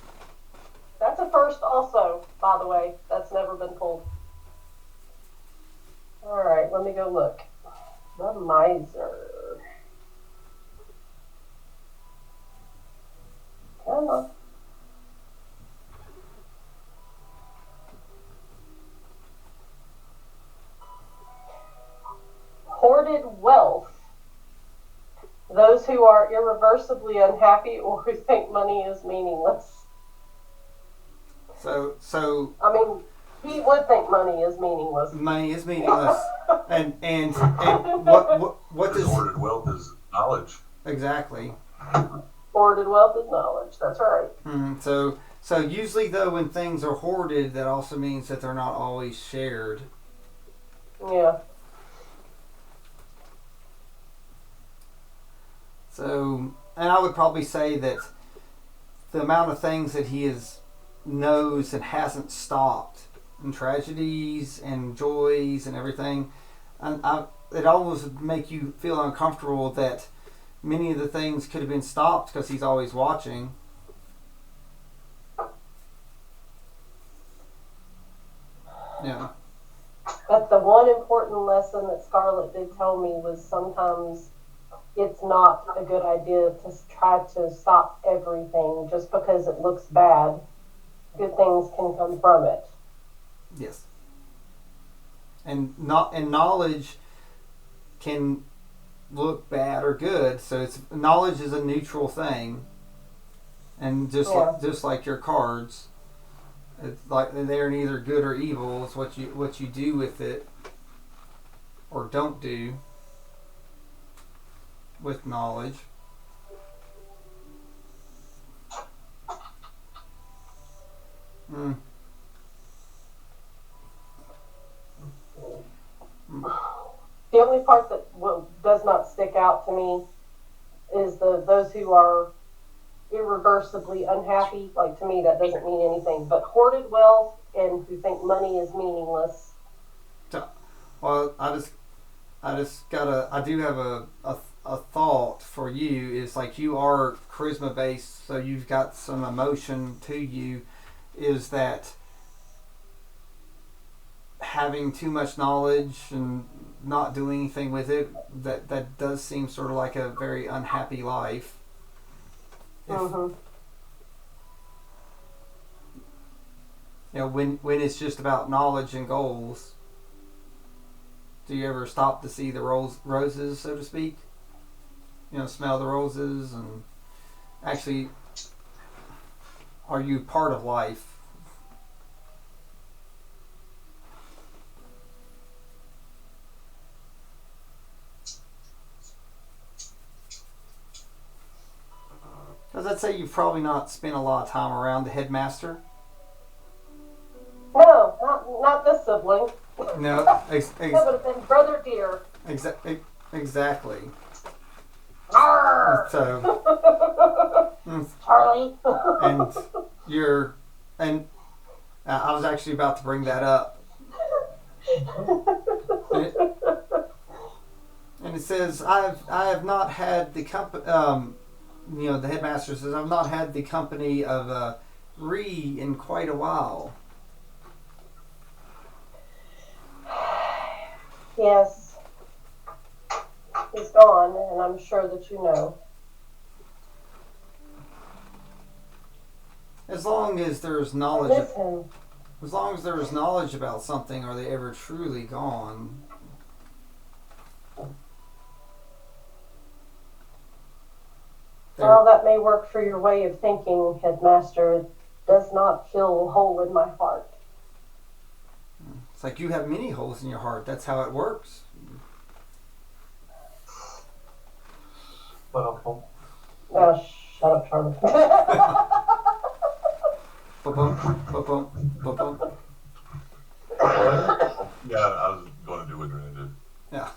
B: That's a first, also, by the way. That's never been pulled. Alright, let me go look. The miser. Come on. Hoarded wealth. Those who are irreversibly unhappy or who think money is meaningless.
A: So.
B: I mean, he would think money is meaningless.
A: Money is meaningless, and what does
C: hoarded wealth is knowledge?
A: Exactly.
B: Hoarded wealth is knowledge. That's right.
A: So usually though, when things are hoarded, that also means that they're not always shared.
B: Yeah.
A: So, and I would probably say that the amount of things that he knows and hasn't stopped, and tragedies and joys and everything, it always would make you feel uncomfortable that many of the things could have been stopped because he's always watching. Yeah.
B: But the one important lesson that Scarlett did tell me was sometimes it's not a good idea to try to stop everything just because it looks bad. Good things can come from it.
A: Yes. And knowledge can look bad or good. So knowledge is a neutral thing. And just like your cards, it's like they're neither good or evil. It's what you do with it or don't do with knowledge.
B: The only part that does not stick out to me is those who are irreversibly unhappy. Like, to me, that doesn't mean anything. But hoarded wealth and who think money is meaningless.
A: Well, I do have a thought for you. Is like, you are charisma based, so you've got some emotion to you. Is that having too much knowledge and not doing anything with it, that does seem sort of like a very unhappy life. You know, when it's just about knowledge and goals, do you ever stop to see the roses, so to speak? You know, smell the roses, and actually, are you part of life? Because I'd say you've probably not spent a lot of time around the headmaster.
B: No, not this sibling.
A: No,
B: That would have been Brother Deer.
A: exactly.
B: Arr!
A: So,
B: Charlie.
A: and and I was actually about to bring that up. And it says, I have not had the company, the headmaster says, I've not had the company of Ree in quite a while.
B: Yes. He's gone, and I'm sure that you know.
A: As long as there's
B: I
A: knowledge,
B: miss him.
A: as long as there is knowledge about something, are they ever truly gone?
B: Well, that may work for your way of thinking, Headmaster. It does not fill a hole in my heart.
A: It's like you have many holes in your heart. That's how it works.
D: Well,
B: Oh, shut up, Charlie.
A: Ba-bum, ba-bum, ba-bum.
C: Yeah, I was going to do what you're going to do.
A: Yeah.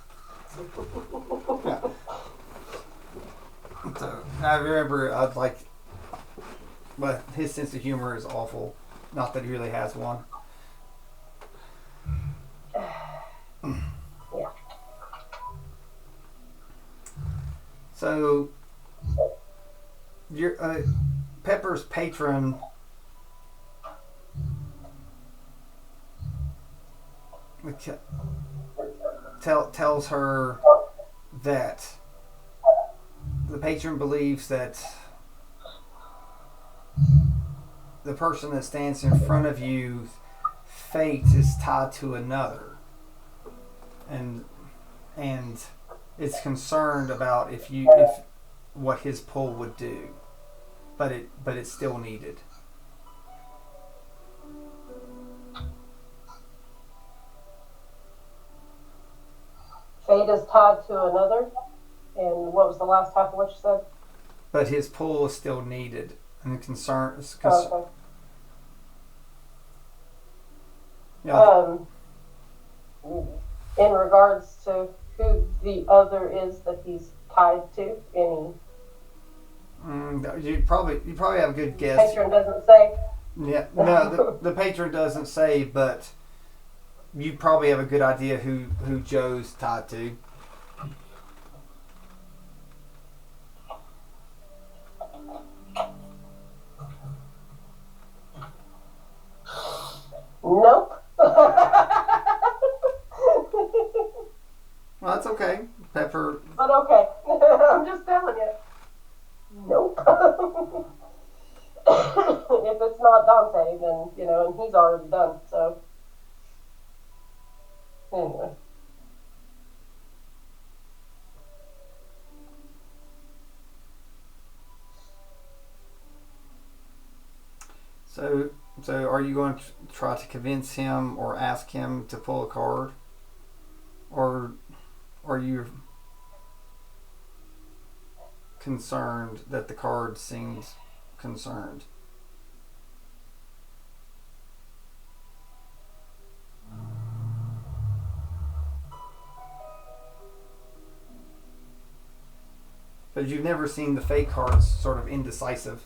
A: Yeah. So I remember but his sense of humor is awful. Not that he really has one.
B: Yeah.
A: So your Pepper's patron tells her that the patron believes that the person that stands in front of you, fate is tied to another, and it's concerned about if what his pull would do, but it's still needed.
B: Fate is tied to another. And what was the last half of what you said?
A: But his pull is still needed, and concerns.
B: Okay.
A: Yeah.
B: In regards to who the other is that he's tied to, any
A: You probably have a good guess.
B: patron doesn't say.
A: Yeah, no, the patron doesn't say, but you probably have a good idea who Joe's tied to.
B: Nope.
A: Well, that's okay. Pepper.
B: But okay, I'm just telling you. Nope. If it's not Dante, then and he's already done. So anyway.
A: So are you going to try to convince him or ask him to pull a card, or are you concerned that the card seems concerned? But you've never seen the fake cards sort of indecisive.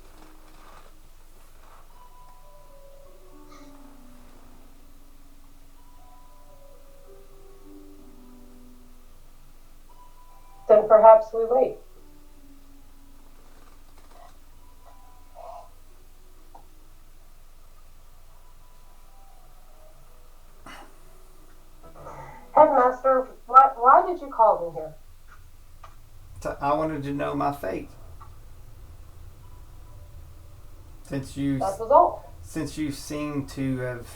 B: Then perhaps we wait. Headmaster, why did you call me here?
A: I wanted to know my fate. That
B: was all.
A: Since you seem to have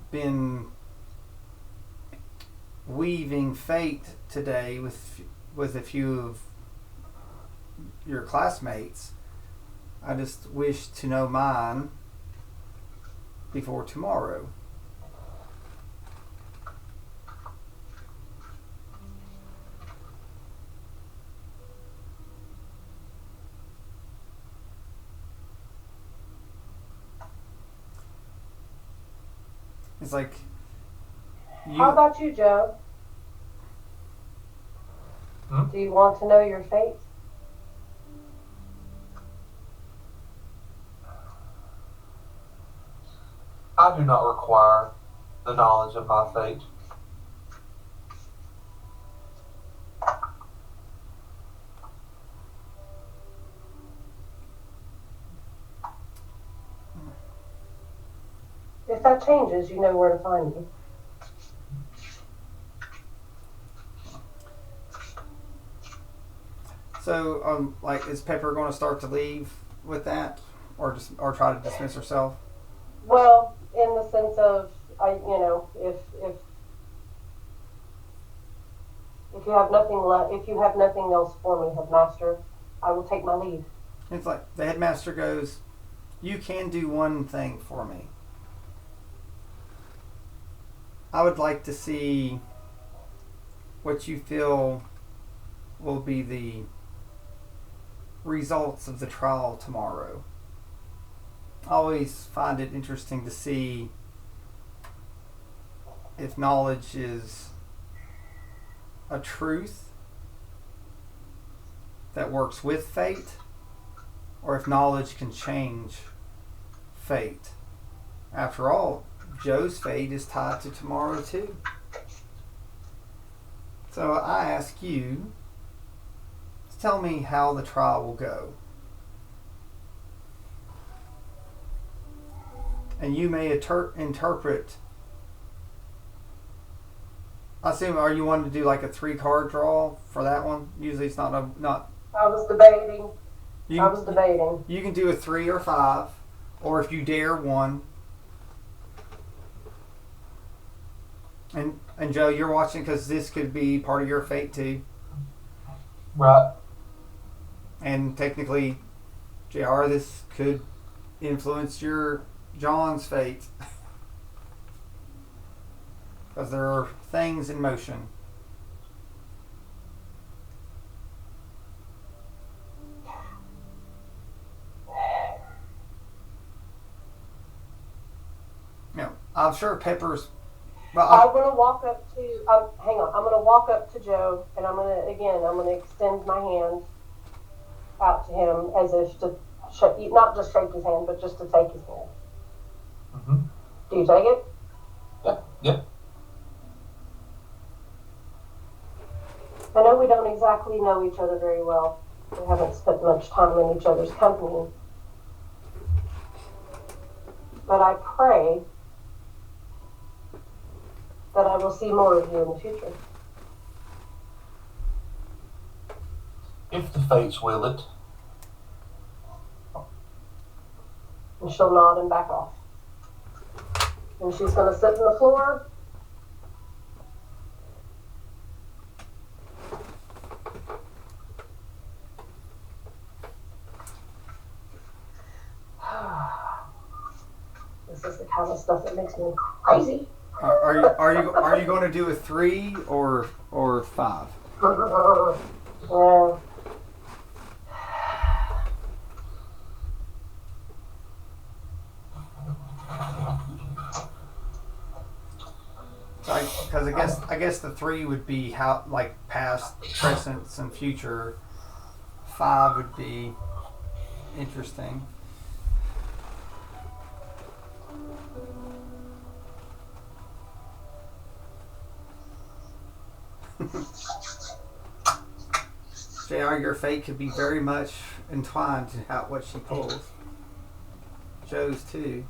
A: been weaving fate today with a few of your classmates, I just wish to know mine before tomorrow. It's like
B: How about you, Joe? Do you want to know your fate?
D: I do not require the knowledge of my fate.
B: If that changes, you know where to find me.
A: So, like, is Pepper going to start to leave with that, or try to dismiss herself?
B: Well, in the sense of, if you have nothing if you have nothing else for me, headmaster, I will take my leave.
A: It's like the headmaster goes, "You can do one thing for me. I would like to see what you feel will be the results of the trial tomorrow. I always find it interesting to see if knowledge is a truth that works with fate, or if knowledge can change fate. After all, Joe's fate is tied to tomorrow too. So I ask you to tell me how the trial will go. And you may interpret. I assume, are you wanting to do like a 3-card draw for that one? Usually it's not.
B: I was debating.
A: You can do a 3 or 5, or if you dare 1. And Joe, you're watching because this could be part of your fate too.
D: Right.
A: And technically, JR, this could influence your John's fate. Because there are things in motion. No, I'm sure Pepper's. Well,
B: I'm going to walk up to. Hang on. I'm going to walk up to Joe, and I'm going to extend my hand out to him as if to not just shake his hand, but just to take his hand.
D: Mm-hmm.
B: Do you take it?
D: Yeah. Yeah.
B: I know we don't exactly know each other very well. We haven't spent much time in each other's company. But I pray that I will see more of you in the future.
D: If the fates will it.
B: And she'll nod and back off. And she's going to sit on the floor. This is the kind of stuff that makes me crazy.
A: Are you going to do a 3 or 5?
B: Yeah.
A: Because I guess the 3 would be how, like, past, present, and future. 5 would be interesting. JR, your fate could be very much entwined to what she pulls. Joe's too.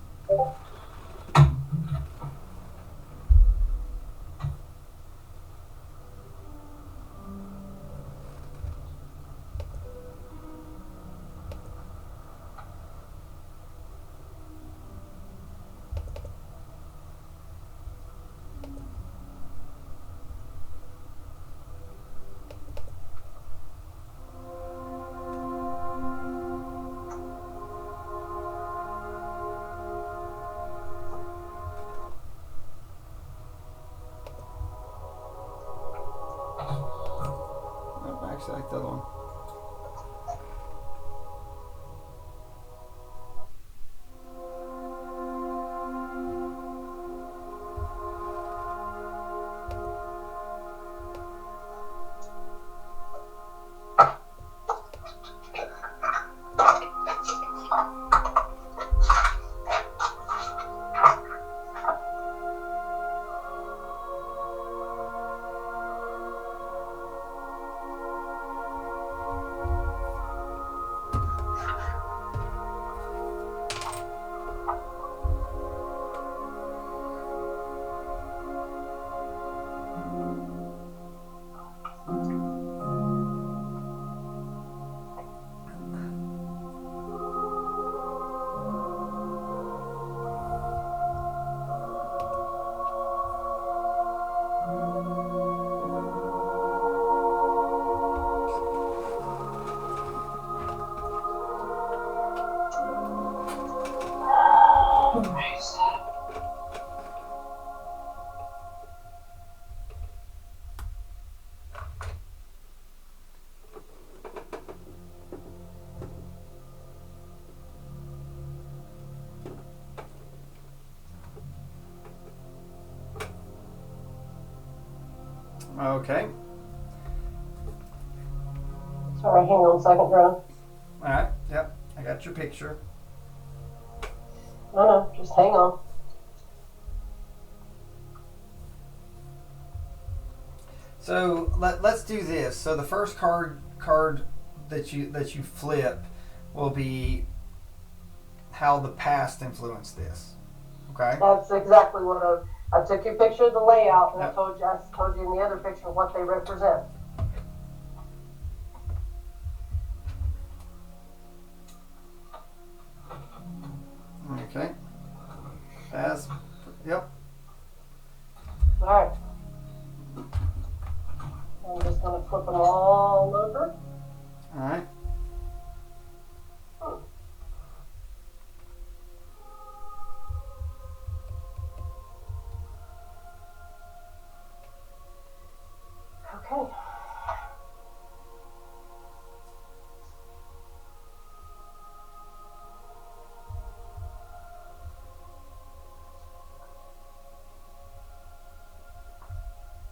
A: Actually, I like that one. Okay.
B: Sorry, hang on a second, drone.
A: All right. Yep. I got your picture.
B: No, just hang on.
A: So let's do this. So the first card that you flip will be how the past influenced this. Okay.
B: That's exactly what I took your picture of the layout, and
A: Yep.
B: I told you in the other picture what they represent.
A: Okay. Past. Yep.
B: All right. I'm just going to flip them all over.
A: All right.
B: Okay.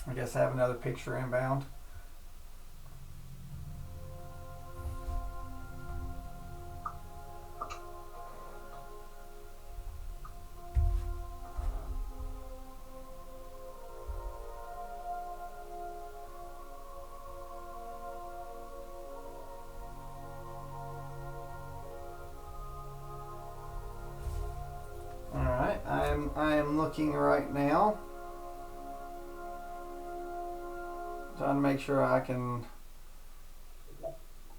A: I guess I have another picture inbound. All right. I am looking right now. Trying to make sure I can.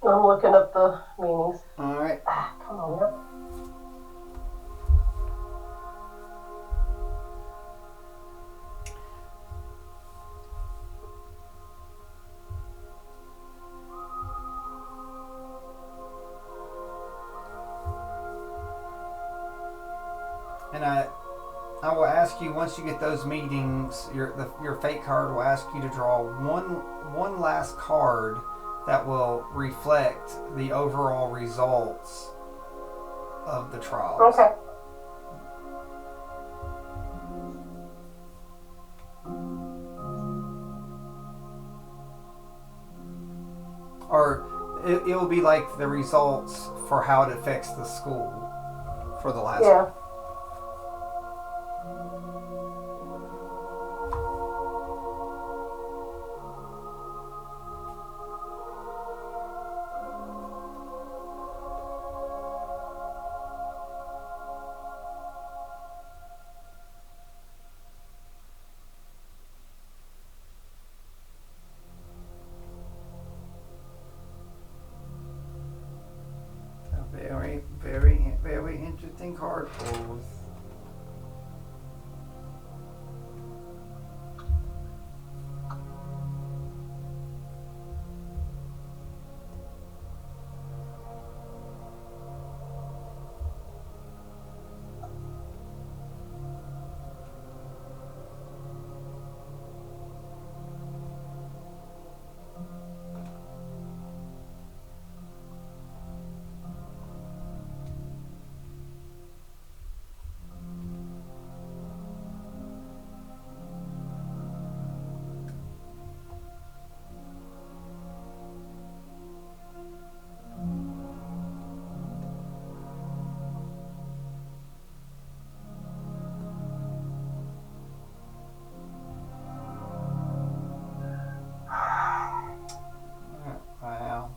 B: I'm looking up the meanings.
A: All right.
B: Come on now.
A: And I will ask you once you get those meetings. Your fate card will ask you to draw one last card that will reflect the overall results of the trials.
B: Okay.
A: Or it'll be like the results for how it affects the school for the last.
B: Yeah.
A: Very, very, very interesting card pulls. Wow.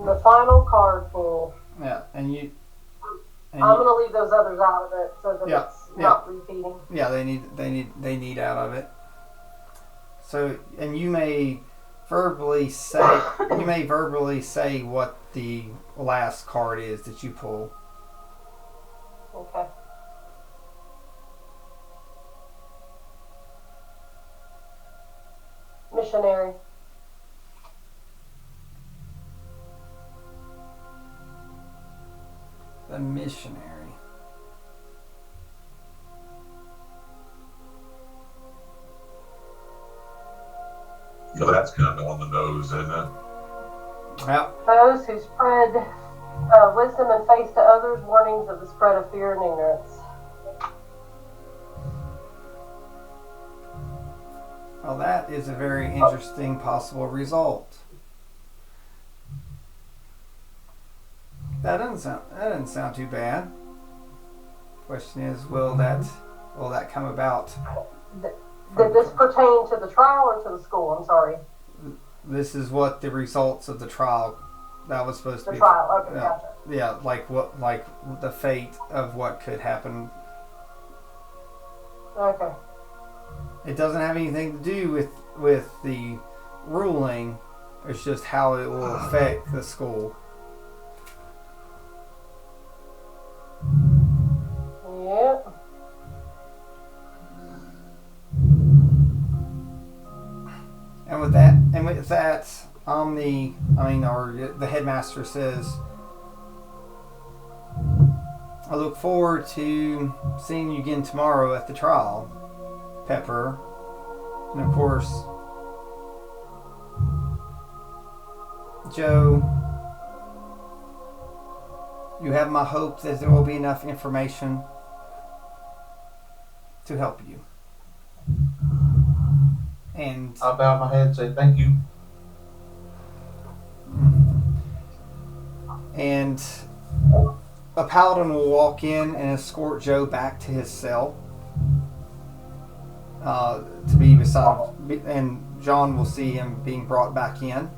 B: The final card pull.
A: Yeah, and you. And
B: I'm gonna leave those others out of it so that it's not repeating.
A: Yeah, they need out of it. So, and you may verbally say what the last card is that you pull.
B: Okay. Missionary.
A: The missionary.
C: So that's kind of on the nose, isn't it?
A: Yeah.
B: Those who spread wisdom and faith to others, warnings of the spread of fear and ignorance.
A: Well, that is a very interesting possible result. That doesn't sound too bad. Question is, will that come about?
B: Did this pertain to the trial or to the school? I'm sorry.
A: This is what the results of the trial that was supposed to be.
B: The trial. Okay,
A: yeah,
B: gotcha.
A: Yeah, like the fate of what could happen.
B: Okay.
A: It doesn't have anything to do with the ruling. It's just how it will affect the school.
B: Yeah.
A: And with that, the headmaster says, I look forward to seeing you again tomorrow at the trial, Pepper. And of course, Joe, you have my hope that there will be enough information to help you. And
D: I bow my head and say thank you.
A: And a paladin will walk in and escort Joe back to his cell to be beside, and John will see him being brought back in.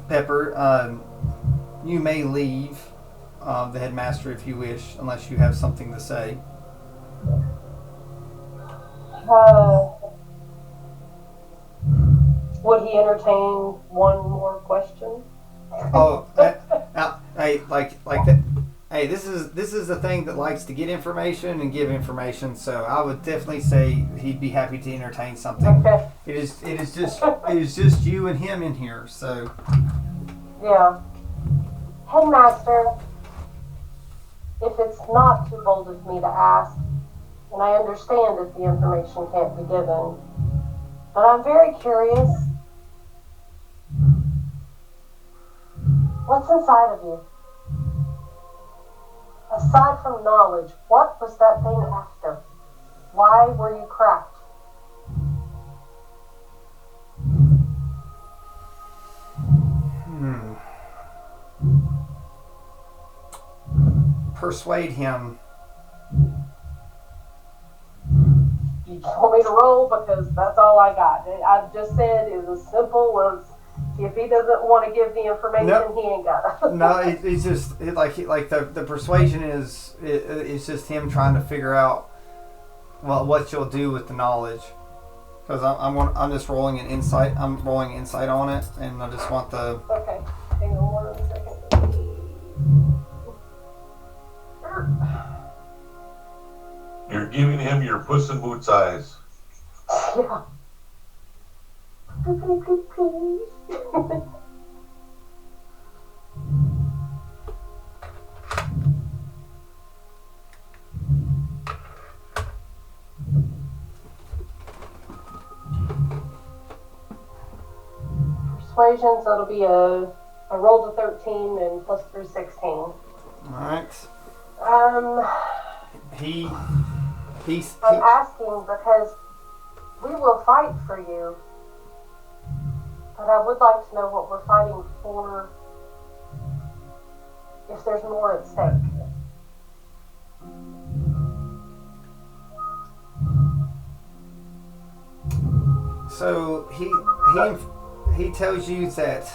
A: Pepper, you may leave the headmaster if you wish, unless you have something to say.
B: Would he entertain one more question?
A: Oh, hey, like that. Hey, this is the thing that likes to get information and give information. So I would definitely say he'd be happy to entertain something.
B: Okay.
A: It is just you and him in here. So
B: Yeah. Headmaster, if it's not too bold of me to ask, and I understand that the information can't be given, but I'm very curious. What's inside of you? Aside from knowledge, what was that thing after? Why were you cracked?
A: Persuade him.
B: You just want me to roll because that's all I got. I've just said it was as simple as if he doesn't want to give the information,
A: Nope.
B: he ain't got it.
A: No, it's just the persuasion is it's just him trying to figure out what you'll do with the knowledge. Because I'm just rolling an insight. I'm rolling insight on it, and I just want the.
B: Okay, hang on 1 second.
C: You're giving him your Puss in Boots eyes.
B: Yeah. Persuasion, so it'll be a roll to 13 and plus 3, 16.
A: All right. He's
B: I'm asking because we will fight for you, but I would like to know what we're fighting for, if there's more at stake.
A: So he tells you that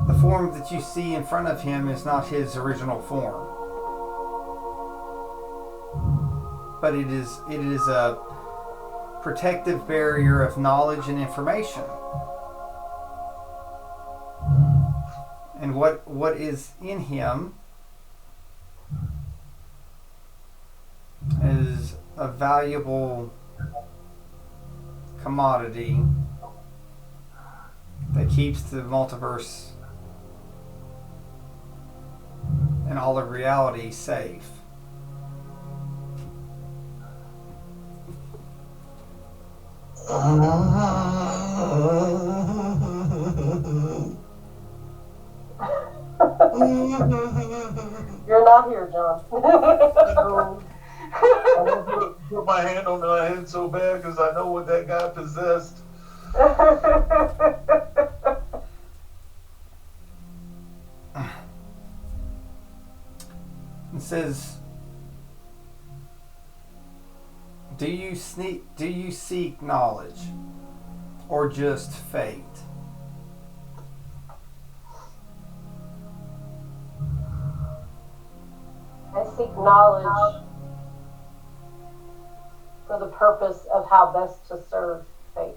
A: the form that you see in front of him is not his original form, but it is a protective barrier of knowledge and information. And what is in him is a valuable commodity that keeps the multiverse and all of reality safe.
B: You're not here, John.
C: I want to put my hand on my head so bad because I know what that guy possessed.
A: It says, do you seek knowledge or just fate?
B: I seek knowledge for the purpose of how best to serve fate.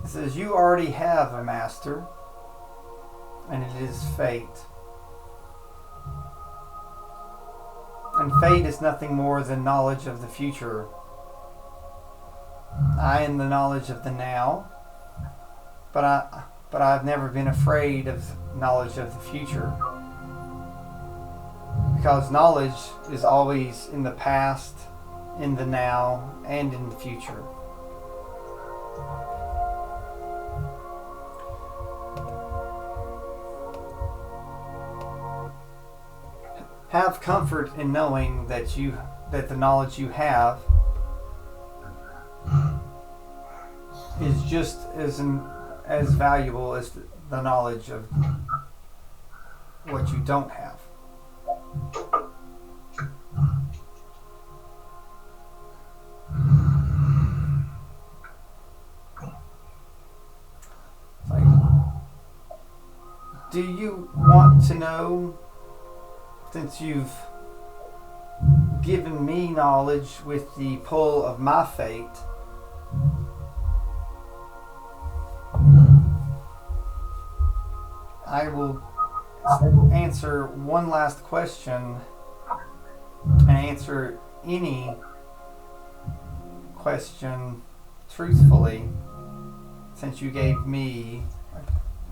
A: It says you already have a master, and it is fate. And fate is nothing more than knowledge of the future. I am the knowledge of the now, but I've never been afraid of knowledge of the future. Because knowledge is always in the past, in the now, and in the future. Have comfort in knowing that the knowledge you have is just as valuable as the knowledge of what you don't have. Like, do you want to know, since you've given me knowledge with the pull of my fate, I will answer one last question and answer any question truthfully, since you gave me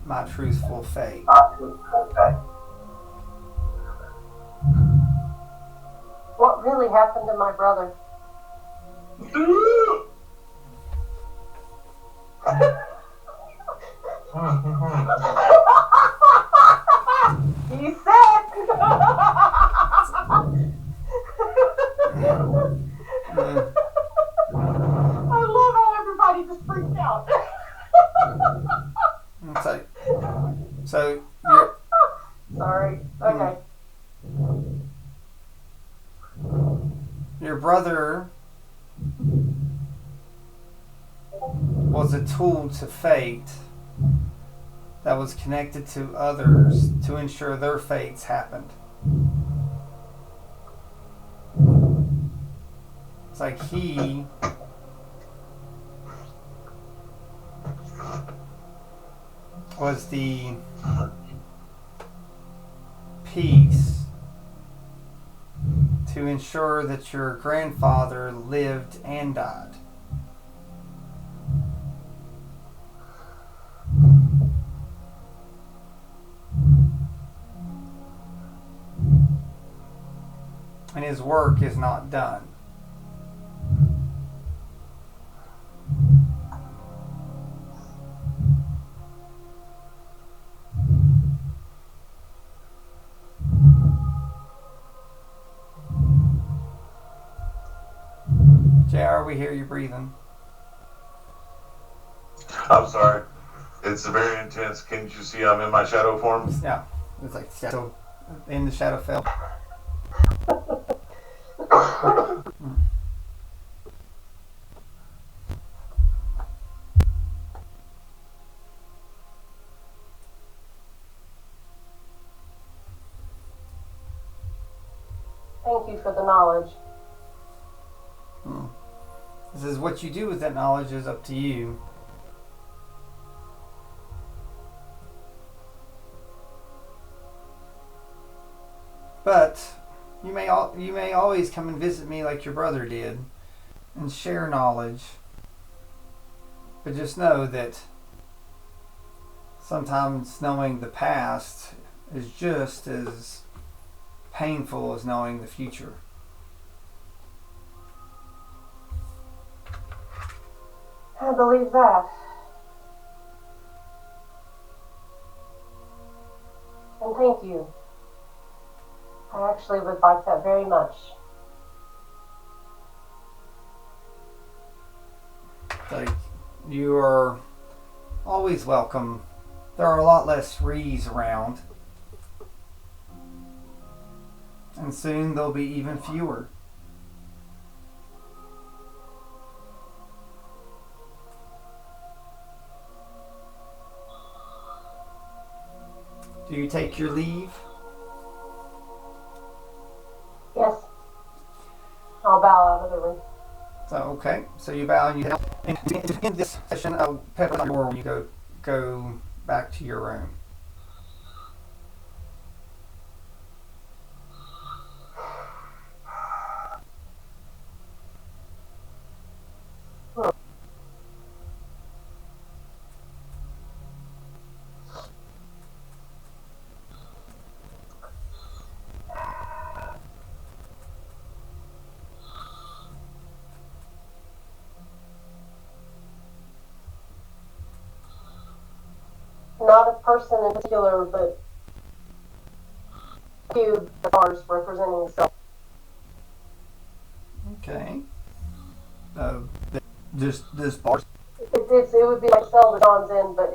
A: my truthful fate.
B: What really happened to my brother? You said. I love how everybody just freaked out.
A: So you're...
B: Sorry. Okay.
A: Your brother was a tool to fate that was connected to others to ensure their fates happened. It's like he was the piece to ensure that your grandfather lived and died. And his work is not done. JR, we hear you breathing.
C: I'm sorry. It's very intense. Can't you see I'm in my shadow form?
A: Yeah, it's like shadow in the shadow fell.
B: Thank you for the knowledge.
A: This is what you do with that knowledge is up to you. But you may always come and visit me like your brother did and share knowledge. But just know that sometimes knowing the past is just as painful as knowing the future.
B: I believe that. And thank you. I actually would like that very much.
A: Like, you are always welcome. There are a lot less Rees around. And soon there'll be even fewer. Do you take your leave?
B: Yes. I'll bow out of the room.
A: So, okay. So you bow and you head out. And to end this session, I'll pep on your door when you go back to your room.
B: Not a person in particular, but a few bars representing self.
A: Okay. Just this bar.
B: It would be like cell that John's in, but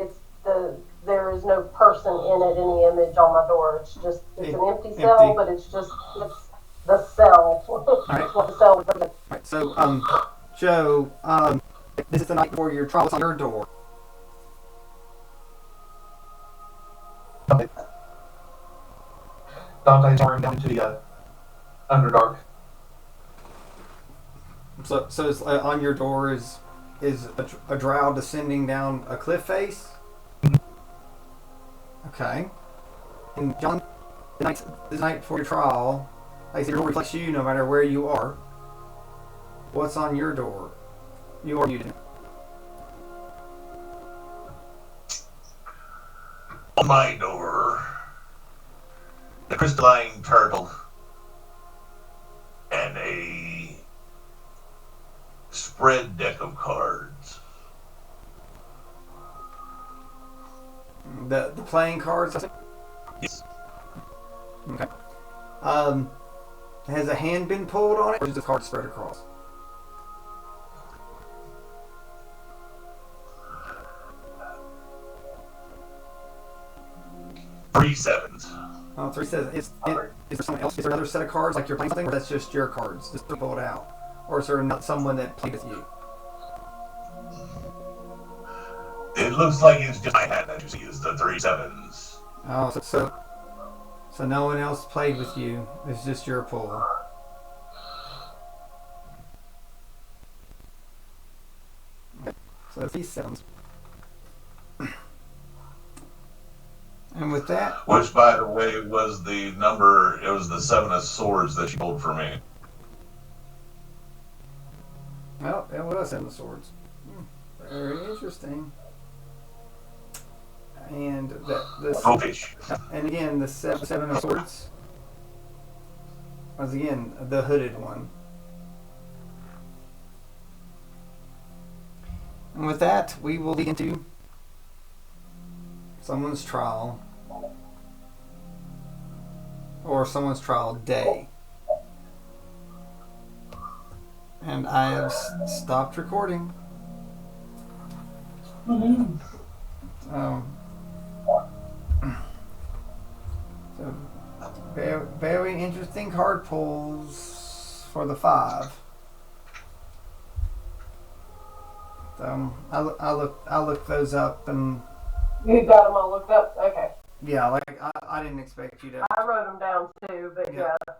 B: there is no person in it, any image on my door. It's an empty cell, but it's the cell.
A: Right.
B: What the cell would represent.
A: Right. So, Joe, this is the night before your trial. What's on your door?
D: Dante's roaring down into the Underdark.
A: So it's, on your door is a drow descending down a cliff face. Okay. And John, the night before your trial, like I said, your door reflects you no matter where you are. What's on your door? You are muted.
C: On my door, the crystalline turtle and a spread deck of cards.
A: The playing cards.
C: Yes.
A: Okay. Has a hand been pulled on it, or is the card spread across?
C: Three sevens.
A: Oh, 3 says, is there someone else? Is there another set of cards like you're playing something, or that's just your cards? Just pull it out, or is there not someone that played with you?
C: It looks like it's just my hand that you see is the three sevens.
A: Oh, so no one else played with you. It's just your pull. Okay. So that's these sevens. And with that,
C: Which, by the way, was the number, it was the seven of swords that she pulled for me.
A: well, it was seven of swords. Very interesting. And
C: Goldfish.
A: and again, the seven of swords was again the hooded one. And with that, we will get into someone's trial, or someone's trial day. And I have stopped recording. So very interesting card pulls for the 5. I'll look those up, and
B: You got them all looked up? Okay.
A: yeah, like I didn't expect you to.
B: I wrote them down too, but
A: Yeah.
B: yeah.